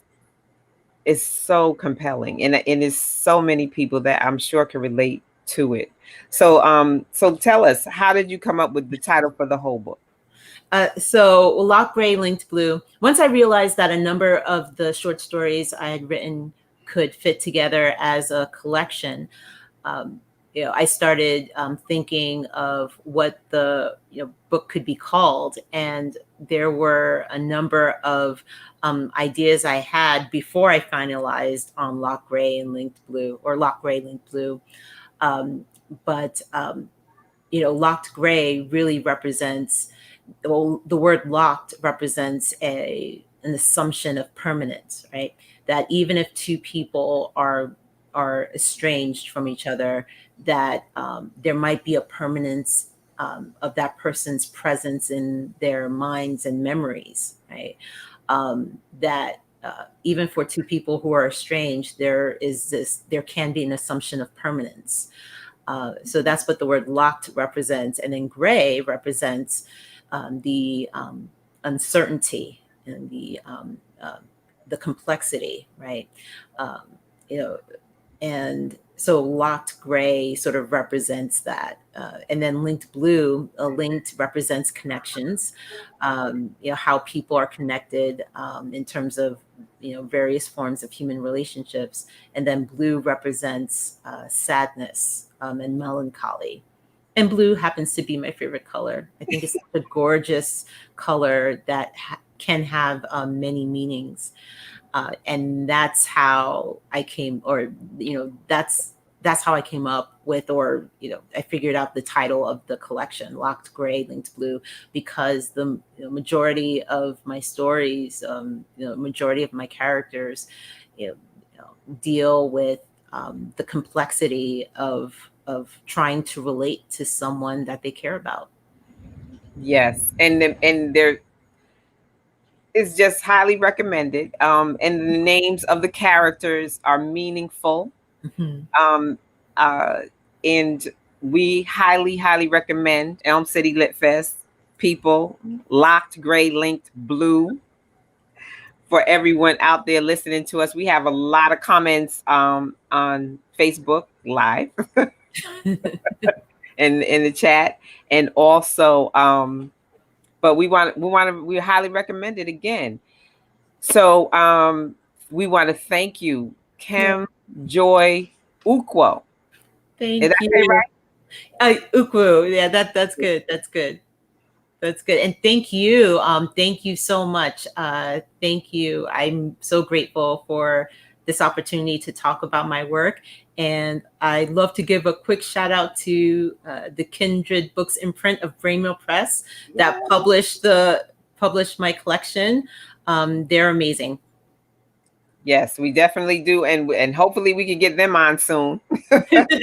so compelling, and it's so many people that I'm sure can relate to it. So tell us, how did you come up with the title for the whole book? So Locked Gray, Linked Blue. Once I realized that a number of the short stories I had written could fit together as a collection, I started thinking of what the book could be called, and there were a number of ideas I had before I finalized on Locked Gray and Linked Blue, or Locked Gray, Linked Blue. But Locked Gray really represents, well, the word locked represents an assumption of permanence, right? That even if two people are estranged from each other, that there might be a permanence of that person's presence in their minds and memories, right? That even for two people who are estranged, there can be an assumption of permanence. So that's what the word locked represents. And then gray represents the uncertainty and the complexity, right? Um, you know, and so locked gray sort of represents that. And then linked blue, linked represents connections, how people are connected in terms of, various forms of human relationships. And then blue represents sadness and melancholy. And blue happens to be my favorite color. I think it's a gorgeous color that can have many meanings. And that's how I came, or that's how I came up with, or I figured out the title of the collection, Locked Gray, Linked Blue, because the majority of my stories, majority of my characters, deal with the complexity of trying to relate to someone that they care about. Yes, and there is just highly recommended. And the names of the characters are meaningful. Mm-hmm. Um, uh, and we highly recommend Elm City Lit Fest people, Locked Gray, Linked Blue, for everyone out there listening to us. We have a lot of comments on Facebook Live and in the chat, and also but we highly recommend it again. So we want to thank you, Kem Joy Okwu. Is Thank that say you. Ukwu. Yeah, that's good. That's good. That's good. And thank you. Thank you so much. Thank you. I'm so grateful for this opportunity to talk about my work. And I'd love to give a quick shout out to the Kindred Books imprint of Brainmill Press that published my collection. They're amazing. Yes, we definitely do, and hopefully we can get them on soon. But thank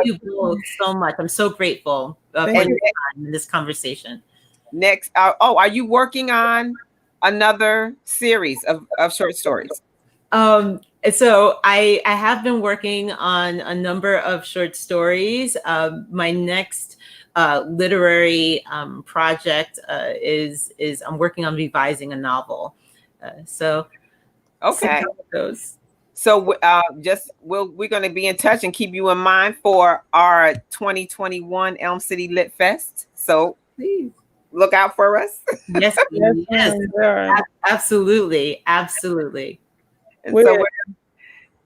you both so much. I'm so grateful for your time in this conversation. Next, are you working on another series of short stories? So I have been working on a number of short stories. My next literary project is I'm working on revising a novel. So okay, how it goes. So we're going to be in touch and keep you in mind for our 2021 Elm City Lit Fest. So please look out for us. Yes, yes, absolutely. And so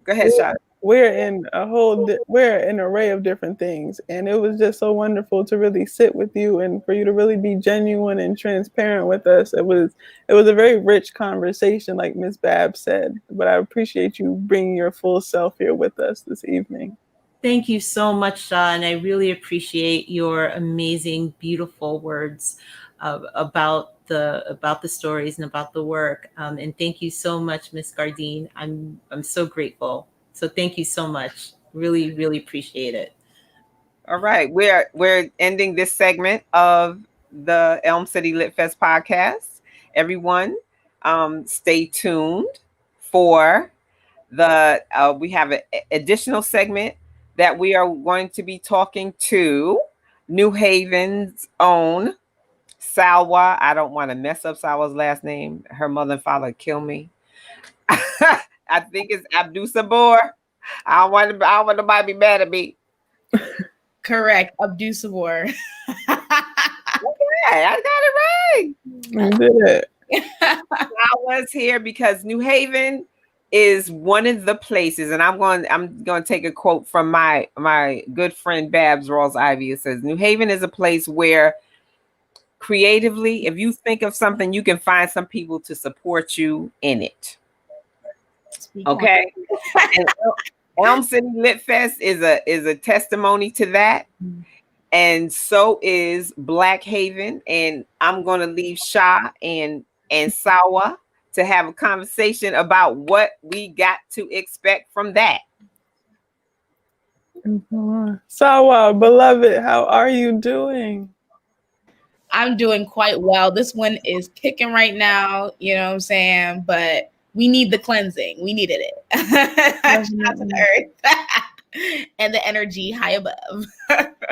go ahead, Shad. We're in an array of different things, and it was just so wonderful to really sit with you and for you to really be genuine and transparent with us. It was a very rich conversation, like Ms. Babb said, but I appreciate you bringing your full self here with us this evening. Thank you so much, Shah, and I really appreciate your amazing, beautiful words about the stories and about the work. And thank you so much, Miss Gardine. I'm so grateful. So thank you so much. Really, really appreciate it. All right. We're ending this segment of the Elm City Lit Fest podcast. Everyone, stay tuned for we have an additional segment that we are going to be talking to New Haven's own Salwa. I don't want to mess up Salwa's last name. Her mother and father kill me. I think it's Abdul Sabor. I don't want nobody to be mad at me. Correct, Abdul Sabor. Okay, I got it right. You did it. Salwa's here because New Haven is one of the places, and I'm going to take a quote from my good friend Babs Rawls Ivy. It says, "New Haven is a place where creatively, if you think of something, you can find some people to support you in it." Okay. And Elm City Lit Fest is a testimony to that. And so is Black Haven. And I'm going to leave Shah and Sawa to have a conversation about what we got to expect from that. Sawa, beloved, how are you doing? I'm doing quite well. This one is kicking right now, you know what I'm saying? But we need the cleansing. We needed it. Shout to the earth and the energy high above.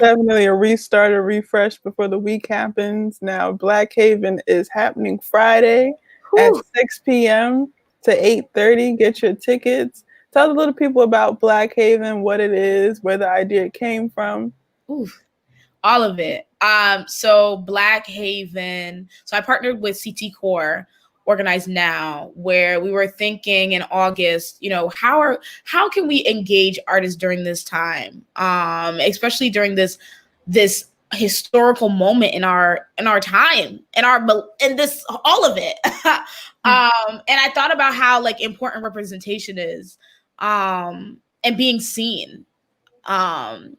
Definitely a restart, a refresh before the week happens. Now, Black Haven is happening Friday at 6 p.m. to 8:30. Get your tickets. Tell the little people about Black Haven, what it is, where the idea came from. Oof. All of it. So Black Haven. So I partnered with CT Core, Organize Now, where we were thinking in August, you know, how can we engage artists during this time, especially during this historical moment in our time, in this all of it. And I thought about how like important representation is, and being seen. And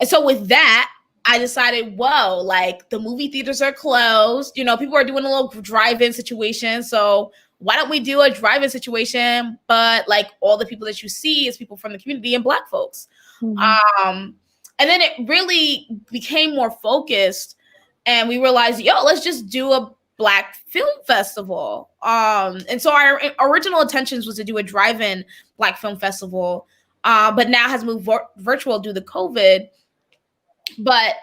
so with that, I decided, whoa, like the movie theaters are closed. You know, people are doing a little drive-in situation. So why don't we do a drive-in situation? But like all the people that you see is people from the community and Black folks. Mm-hmm. And then it really became more focused. And we realized, let's just do a Black film festival. And so our original intentions was to do a drive-in Black film festival, but now has moved virtual due to COVID. But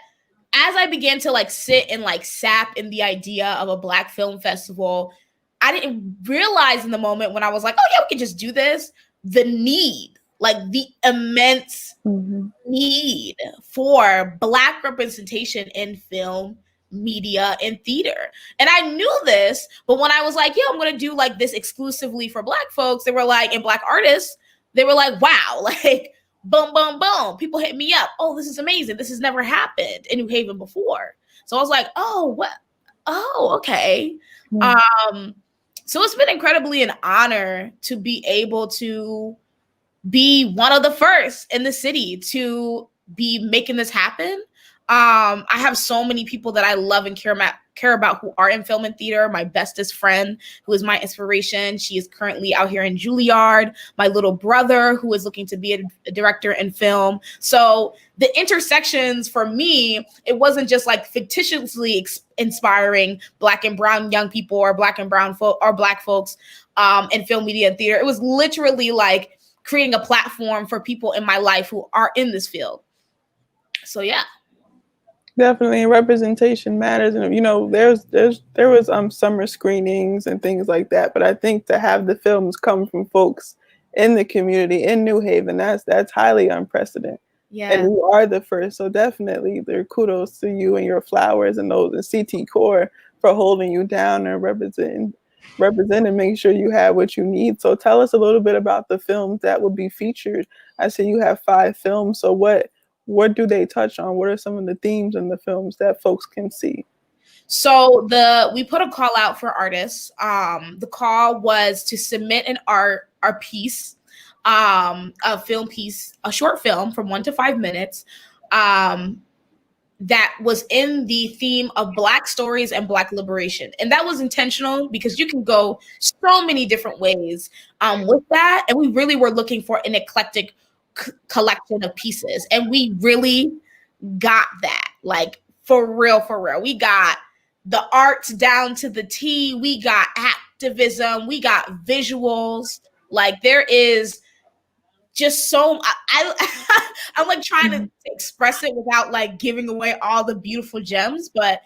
as I began to like sit and like sap in the idea of a Black film festival, I didn't realize in the moment when I was like, oh yeah, we can just do this, the need, like the immense need for Black representation in film, media, and theater. And I knew this, but when I was like, I'm going to do like this exclusively for Black folks, they were like, and Black artists, they were like, wow, like, boom, boom, boom. People hit me up. Oh, this is amazing. This has never happened in New Haven before. So I was like, oh, what? Oh, okay. So it's been incredibly an honor to be able to be one of the first in the city to be making this happen. I have so many people that I love and care about who are in film and theater. My bestest friend, who is my inspiration, she is currently out here in Juilliard. My little brother, who is looking to be a director in film. So the intersections for me, it wasn't just like fictitiously inspiring Black and brown young people or Black and brown folk or Black folks in film, media, and theater. It was literally like creating a platform for people in my life who are in this field. So yeah. Definitely, representation matters, and there was summer screenings and things like that. But I think to have the films come from folks in the community in New Haven, that's highly unprecedented. Yeah. And you are the first, so definitely there kudos to you and your flowers and those and CT Core for holding you down and representing and making sure you have what you need. So tell us a little bit about the films that will be featured. I see you have 5 films. So what do they touch on? What are some of the themes in the films that folks can see? So we put a call out for artists. The call was to submit an art piece, a film piece, a short film from 1 to 5 minutes, that was in the theme of Black stories and Black liberation. And that was intentional because you can go so many different ways with that. And we really were looking for an eclectic collection of pieces. And we really got that, like for real. We got the arts down to the T. We got activism. We got visuals. Like there is just so I'm like trying to express it without like giving away all the beautiful gems, but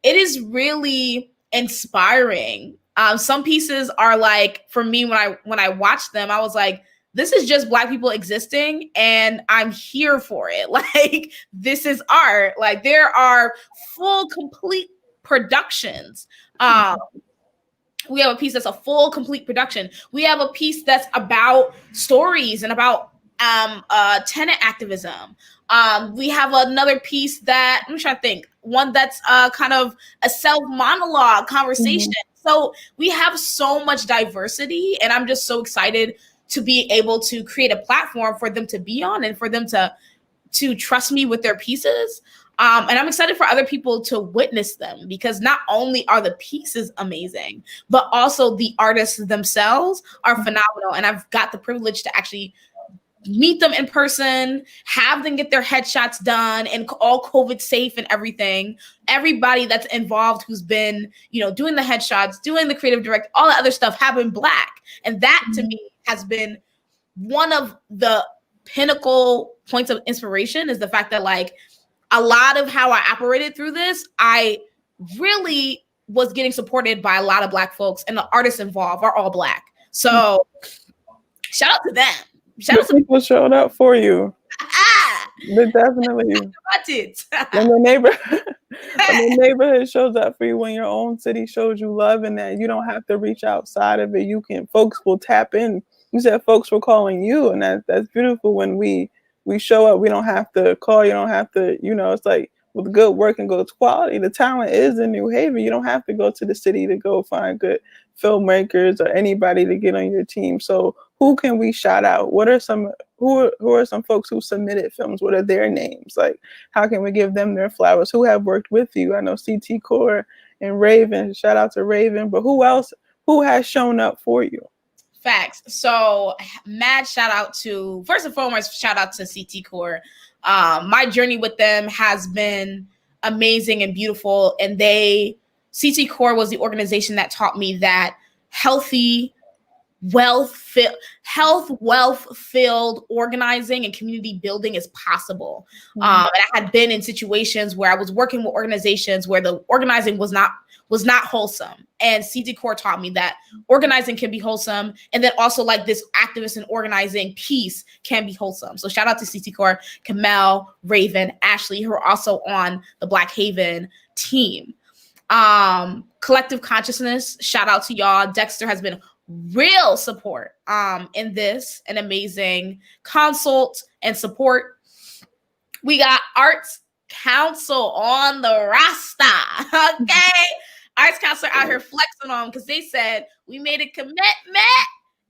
it is really inspiring. Some pieces are like, for me, when I watched them, I was like, this is just Black people existing and I'm here for it. Like, this is art. Like, there are full, complete productions. We have a piece that's a full, complete production. We have a piece that's about stories and about tenant activism. We have another piece that, I'm trying to think, one that's kind of a self-monologue conversation. Mm-hmm. So we have so much diversity, and I'm just so excited to be able to create a platform for them to be on and for them to trust me with their pieces. And I'm excited for other people to witness them, because not only are the pieces amazing, but also the artists themselves are phenomenal. And I've got the privilege to actually meet them in person, have them get their headshots done and all COVID safe and everything. Everybody that's involved who's been, doing the headshots, doing the creative direct, all the other stuff have been Black. And that to me has been one of the pinnacle points of inspiration, is the fact that like a lot of how I operated through this, I really was getting supported by a lot of Black folks, and the artists involved are all Black. So shout out to them. People showed up for you. They definitely. When the neighborhood shows up for you, when your own city shows you love, and that you don't have to reach outside of it. Folks will tap in. You said folks were calling you, and that's beautiful. When we show up, we don't have to call. You don't have to, it's like with good work and good quality, the talent is in New Haven. You don't have to go to the city to go find good filmmakers or anybody to get on your team. So who can we shout out? Who are some folks who submitted films? What are their names? Like, how can we give them their flowers? Who have worked with you? I know CT Core and Raven. Shout out to Raven. But who else? Who has shown up for you? Facts. So mad shout out to, first and foremost, shout out to CT Core. My journey with them has been amazing and beautiful. And CT Core was the organization that taught me that wealth-filled organizing and community building is possible. Mm-hmm. And I had been in situations where I was working with organizations where the organizing was not wholesome. And CT Core taught me that organizing can be wholesome. And then also like this activist and organizing piece can be wholesome. So shout out to CT Core, Kamel, Raven, Ashley, who are also on the Black Haven team. Collective Consciousness, shout out to y'all. Dexter has been real support in this, an amazing consult and support. We got Arts Council on the roster. Okay. arts counselor out here flexing on them because they said we made a commitment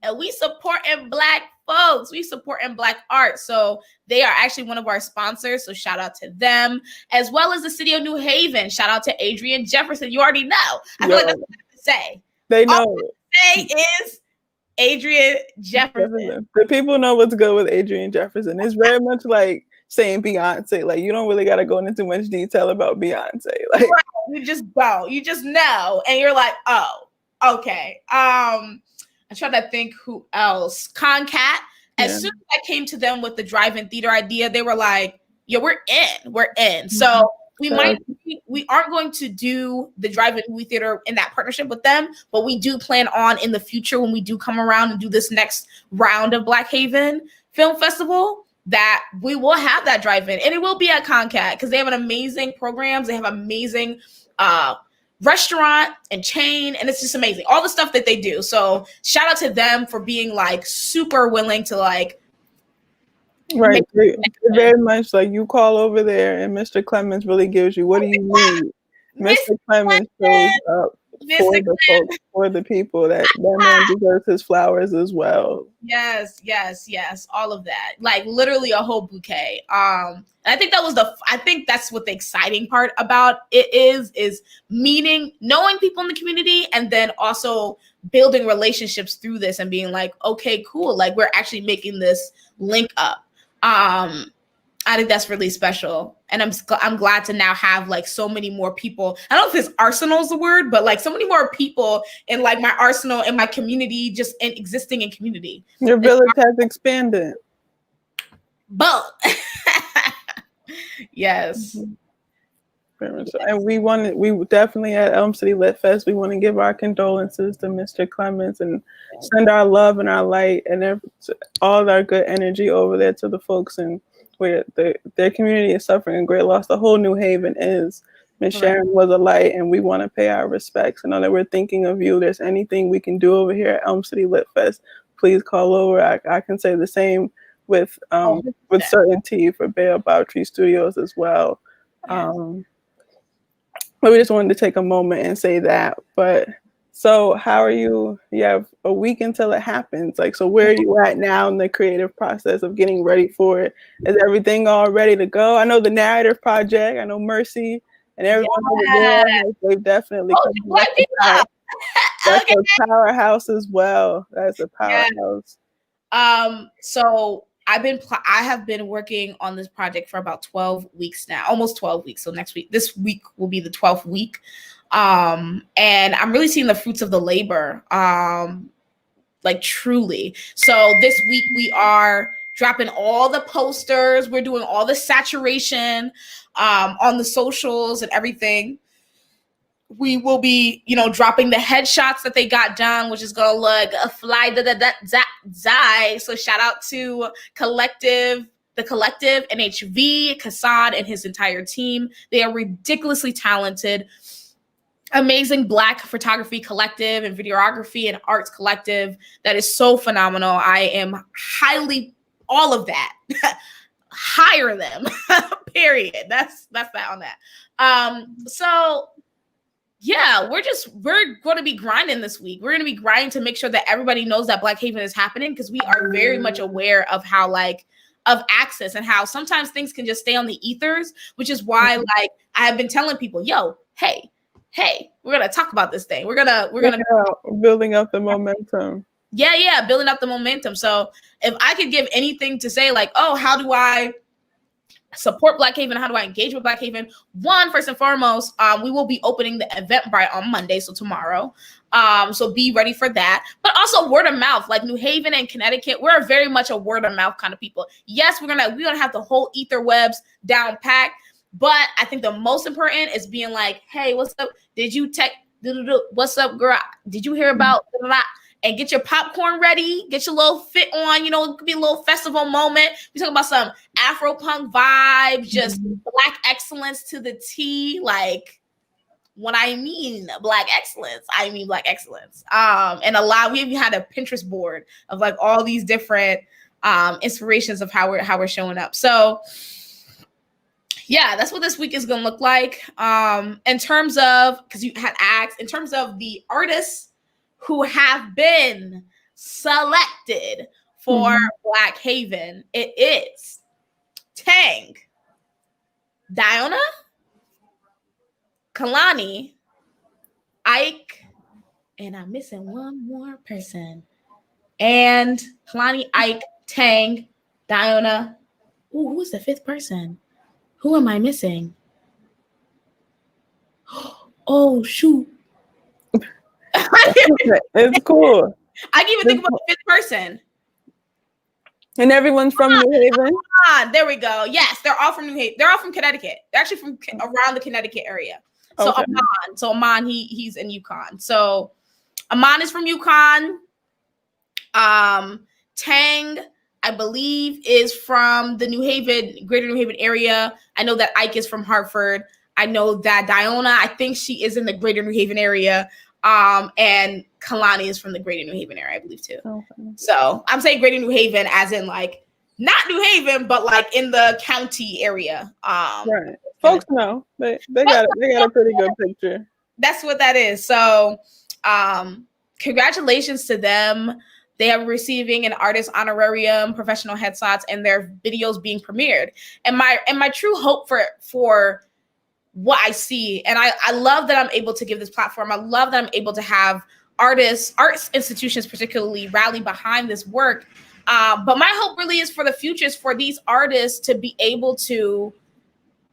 and we supporting Black folks. We supporting Black art. So they are actually one of our sponsors. So shout out to them, as well as the city of New Haven. Shout out to Adrian Jefferson. You already know. I feel like that's what I have to say. They know. All I have to say is Adrian Jefferson. The people know what's good with Adrian Jefferson. It's very much like saying Beyonce. Like, you don't really got to go into too much detail about Beyonce. Like, right. You just go. You just know. And you're like, oh, okay. I'm trying to think who else. Concat. As soon as I came to them with the drive-in theater idea, they were like, yeah, we're in. We're in. So we aren't going to do the drive-in movie theater in that partnership with them, but we do plan on in the future when we do come around and do this next round of Black Haven Film Festival that we will have that drive-in, and it will be at Concat because they have an amazing programs. They have amazing restaurant and chain, and it's just amazing. All the stuff that they do. So shout out to them for being like super willing to like. Right. Very much like you call over there and Mr. Clemens really gives you what do you need. Mr. Clemens shows up for the people. That man deserves his flowers as well. Yes. All of that. Like literally a whole bouquet. I think that's what the exciting part about it is meeting, knowing people in the community, and then also building relationships through this and being like, okay, cool. Like we're actually making this link up. I think that's really special, and I'm glad to now have like so many more people. I don't know if arsenal is the word, but like so many more people in like my arsenal in my community, just existing in community. Your village has expanded. But yes. And we definitely at Elm City Lit Fest, we want to give our condolences to Mr. Clemens and send our love and our light and all our good energy over there to the folks and where their community is suffering a great loss. The whole New Haven is. Miss Sharon was a light, and we want to pay our respects. I know that we're thinking of you. There's anything we can do over here at Elm City Lit Fest, please call over. I can say the same with certainty for Bail Bowtree Studios as well. Yes. But we just wanted to take a moment and say that. But so how are you? You have a week until it happens. Like, so where are you at now in the creative process of getting ready for it? Is everything all ready to go? I know the narrative project. I know Mercy and everyone over there. They've definitely come back. That's a powerhouse as well. That's a powerhouse. So I have been working on this project for about 12 weeks now, almost 12 weeks. So this week will be the 12th week. And I'm really seeing the fruits of the labor, like truly. So this week we are dropping all the posters. We're doing all the saturation, on the socials and everything. We will be, dropping the headshots that they got done, which is going to look a fly die. So shout out to the collective, NHV, Kassad, and his entire team. They are ridiculously talented, amazing Black photography collective and videography and arts collective that is so phenomenal. I am all of that. Hire them, period. That's that on that. So yeah, we're going to be grinding this week. We're going to be grinding to make sure that everybody knows that Black Haven is happening, because we are very much aware of how of access and how sometimes things can just stay on the ethers, which is why I have been telling people, hey, we're going to talk about this thing. We're going to building up the momentum. Yeah, building up the momentum. So if I could give anything to say how do I support Black Haven? How do I engage with Black Haven? One, first and foremost, we will be opening the Eventbrite on Monday, so tomorrow. So be ready for that. But also word of mouth, like New Haven and Connecticut, we're very much a word of mouth kind of people. Yes, we're gonna have the whole ether webs down packed, but I think the most important is being like, hey, what's up? Did you what's up, girl? Did you hear about blah? And get your popcorn ready, get your little fit on, it could be a little festival moment. We're talking about some Afro-punk vibes, just Black excellence to the T. Like, when I mean Black excellence, I mean Black excellence. And we even had a Pinterest board of all these different inspirations of how we're showing up. So yeah, that's what this week is going to look like. In terms of, because you had asked, in terms of the artists who have been selected for Black Haven, it is Tang, Diona, Kalani, Ike, and I'm missing one more person. And Kalani, Ike, Tang, Diona. Ooh, who's the fifth person? Who am I missing? Oh, shoot. It's cool. I can even think about the fifth person. And everyone's from New Haven. There we go. Yes, they're all from New Haven. They're all from Connecticut. They're actually from around the Connecticut area. So okay. Aman, he's in Yukon. So Aman is from Yukon. Tang, I believe, is from the greater New Haven area. I know that Ike is from Hartford. I know that Diona, I think she is in the greater New Haven area. And Kalani is from the greater New Haven area, I believe, too. Okay. So I'm saying greater New Haven as in like not New Haven, but like in the county area. Right. Folks know. They got a pretty good picture. That's what that is. So congratulations to them. They are receiving an artist honorarium, professional headshots, and their videos being premiered. And my true hope for what I see, and I love that I'm able to give this platform. I love that I'm able to have artists, arts institutions particularly rally behind this work. But my hope really is for the future is for these artists to be able to,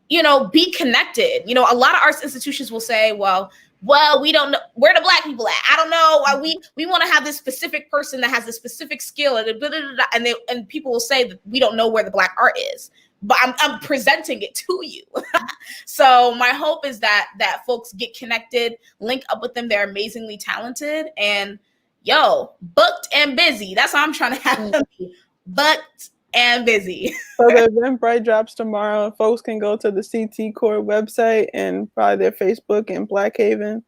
be connected. A lot of arts institutions will say, well, we don't know where the Black people at. I don't know. We want to have this specific person that has this specific skill, and people will say that we don't know where the Black art is. But I'm presenting it to you. So my hope is that folks get connected, link up with them. They're amazingly talented, and booked and busy. That's how I'm trying to have them be, booked and busy. So the Eventbrite drops tomorrow. Folks can go to the CT Core website and find their Facebook in Black Haven.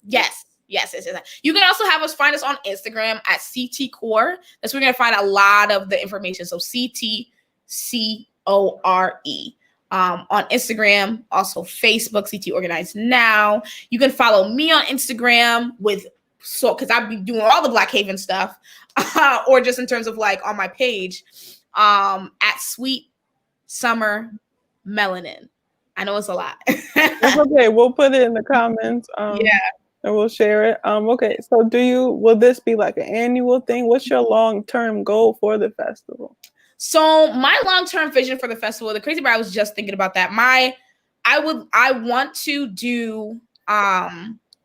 Yes. You can also find us on Instagram at CT Core. That's where you're gonna find a lot of the information. So CTCORE. On Instagram, also Facebook, CT Organized Now. You can follow me on Instagram because I'll be doing all the Black Haven stuff, or just in terms of like on my page, at Sweet Summer Melanin. I know it's a lot. It's okay. We'll put it in the comments. And we'll share it. Okay. So will this be like an annual thing? What's your long-term goal for the festival? So my long-term vision for the festival, the crazy part, I was just thinking about that. I want to do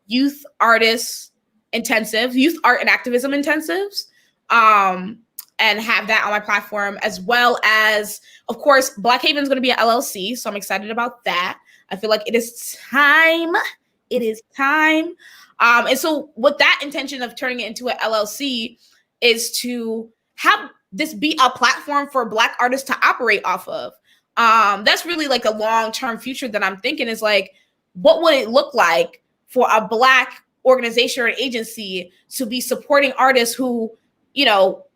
youth artists intensive, youth art and activism intensives, and have that on my platform, as well as, of course, Black Haven is going to be an LLC. So I'm excited about that. I feel like it is time. And so with that intention of turning it into an LLC is to have this be a platform for Black artists to operate off of. That's really like a long-term future that I'm thinking is like, what would it look like for a Black organization or an agency to be supporting artists who,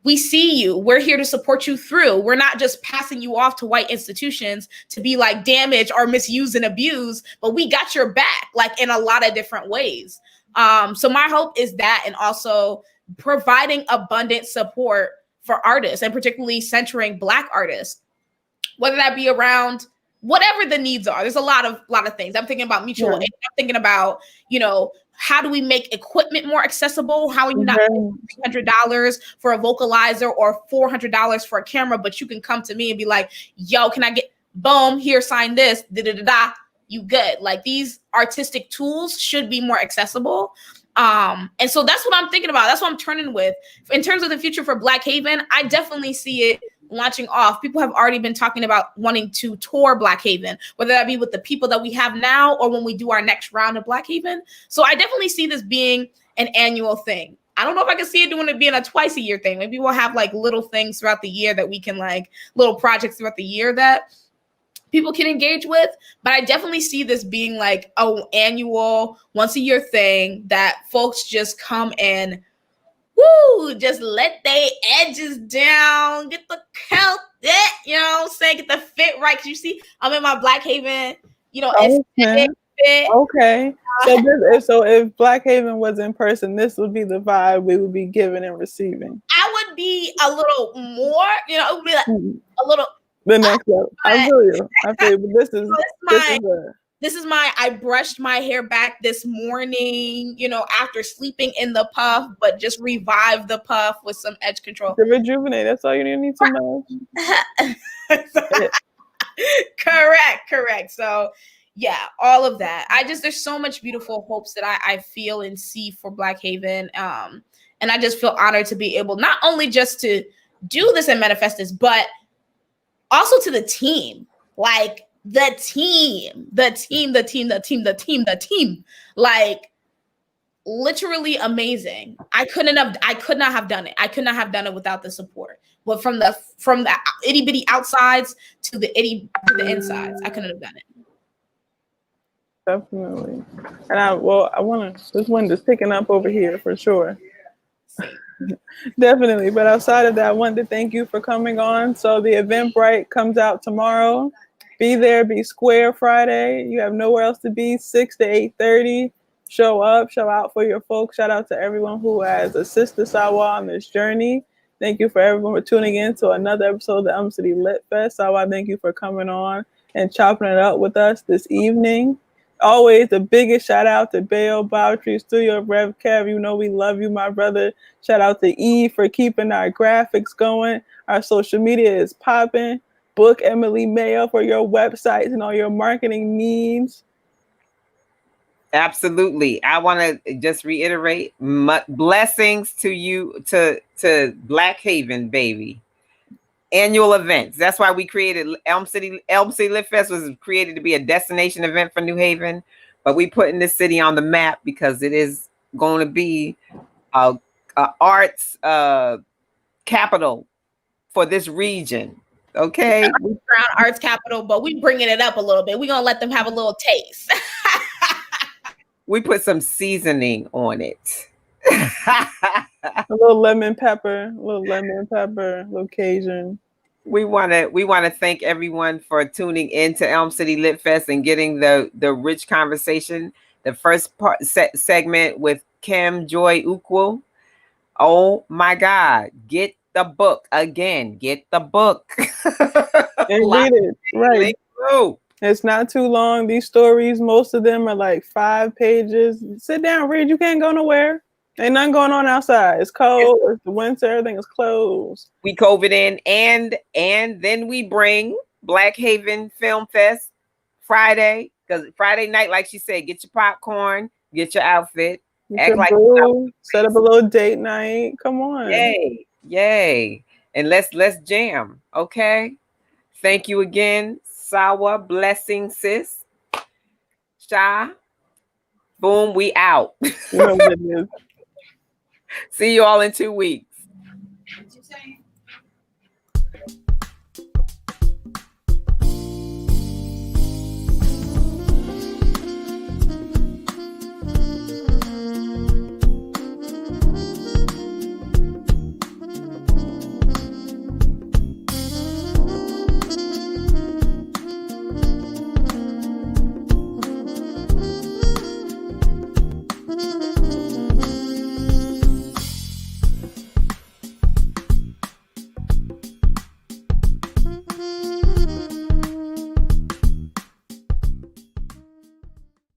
we see you, we're here to support you through. We're not just passing you off to white institutions to be like damaged or misused and abused, but we got your back, like in a lot of different ways. So my hope is that, and also providing abundant support for artists, and particularly centering Black artists, whether that be around whatever the needs are. There's a lot of things. I'm thinking about mutual aid. I'm thinking about, how do we make equipment more accessible? How are you not paying $300 for a vocalizer or $400 for a camera, but you can come to me and be like, yo, can I get, boom, here, sign this, da-da-da-da, you good. Like, these artistic tools should be more accessible. And so that's what I'm thinking about. That's what I'm turning with. In terms of the future for Black Haven, I definitely see it launching off. People have already been talking about wanting to tour Black Haven, whether that be with the people that we have now or when we do our next round of Black Haven. So I definitely see this being an annual thing. I don't know if I can see it being a twice a year thing. Maybe we'll have like little things throughout the year that we can like little projects throughout the year that people can engage with. But I definitely see this being like an annual, once a year thing that folks just come and woo, just let they edges down, get the count that, you know what I'm saying, get the fit right. Cause you see, I'm in my Black Haven, you know, Okay. fit. Okay. So if Black Haven was in person, this would be the vibe we would be giving and receiving. I would be a little more, you know, it would be like a little. The next level. I feel you. But This is my, I brushed my hair back this morning, you know, after sleeping in the puff, but just revive the puff with some edge control. To rejuvenate. That's all you need to know. Correct. So yeah, all of that. There's so much beautiful hopes that I feel and see for Black Haven. And I just feel honored to be able not only just to do this and manifest this, but also to the team. Like the team. Like literally amazing. I could not have done it. I could not have done it without the support. But from the itty bitty outsides to the insides, I couldn't have done it. Definitely. And I want to, this wind is picking up over here for sure. Definitely. But outside of that, I wanted to thank you for coming on. So the Eventbrite comes out tomorrow. Be there, be square Friday. You have nowhere else to be, 6 to 8:30. Show up, show out for your folks. Shout out to everyone who has assisted Sawa on this journey. Thank you for everyone for tuning in to another episode of the Elm City Lit Fest. Sawa, thank you for coming on and chopping it up with us this evening. Always the biggest shout out to Bayo Bowtree Studio, Rev Kev. You know we love you, my brother. Shout out to E for keeping our graphics going. Our social media is popping. Book Emily Mayo for your websites and all your marketing needs. Absolutely. I want to just reiterate blessings to you, to Black Haven, baby. Annual events. That's why we created Elm City Lit Fest was created to be a destination event for New Haven, but we putting this city on the map because it is going to be a arts capital for this region. Okay, Crown Arts Capital, but we bringing it up a little bit. We're gonna let them have a little taste. We put some seasoning on it. A little lemon pepper, a little Cajun. We want to thank everyone for tuning in to Elm City Lit Fest and getting the rich conversation. The first segment with Kem Joy Okwu. Oh my God! Get the book again. Get the book and read it. Right. It's not too long. These stories, most of them are like 5 pages. Sit down, read. You can't go nowhere. Ain't nothing going on outside. It's cold. It's the winter. Everything is closed. We COVID in, and then we bring Black Haven Film Fest Friday, because Friday night, like she said, get your popcorn, get your outfit, act like set up a little date night. Come on. Yay. And let's jam. Okay. Thank you again, Sawa. Blessing, sis. Sha. Boom, we out. You know what it is. See you all in 2 weeks.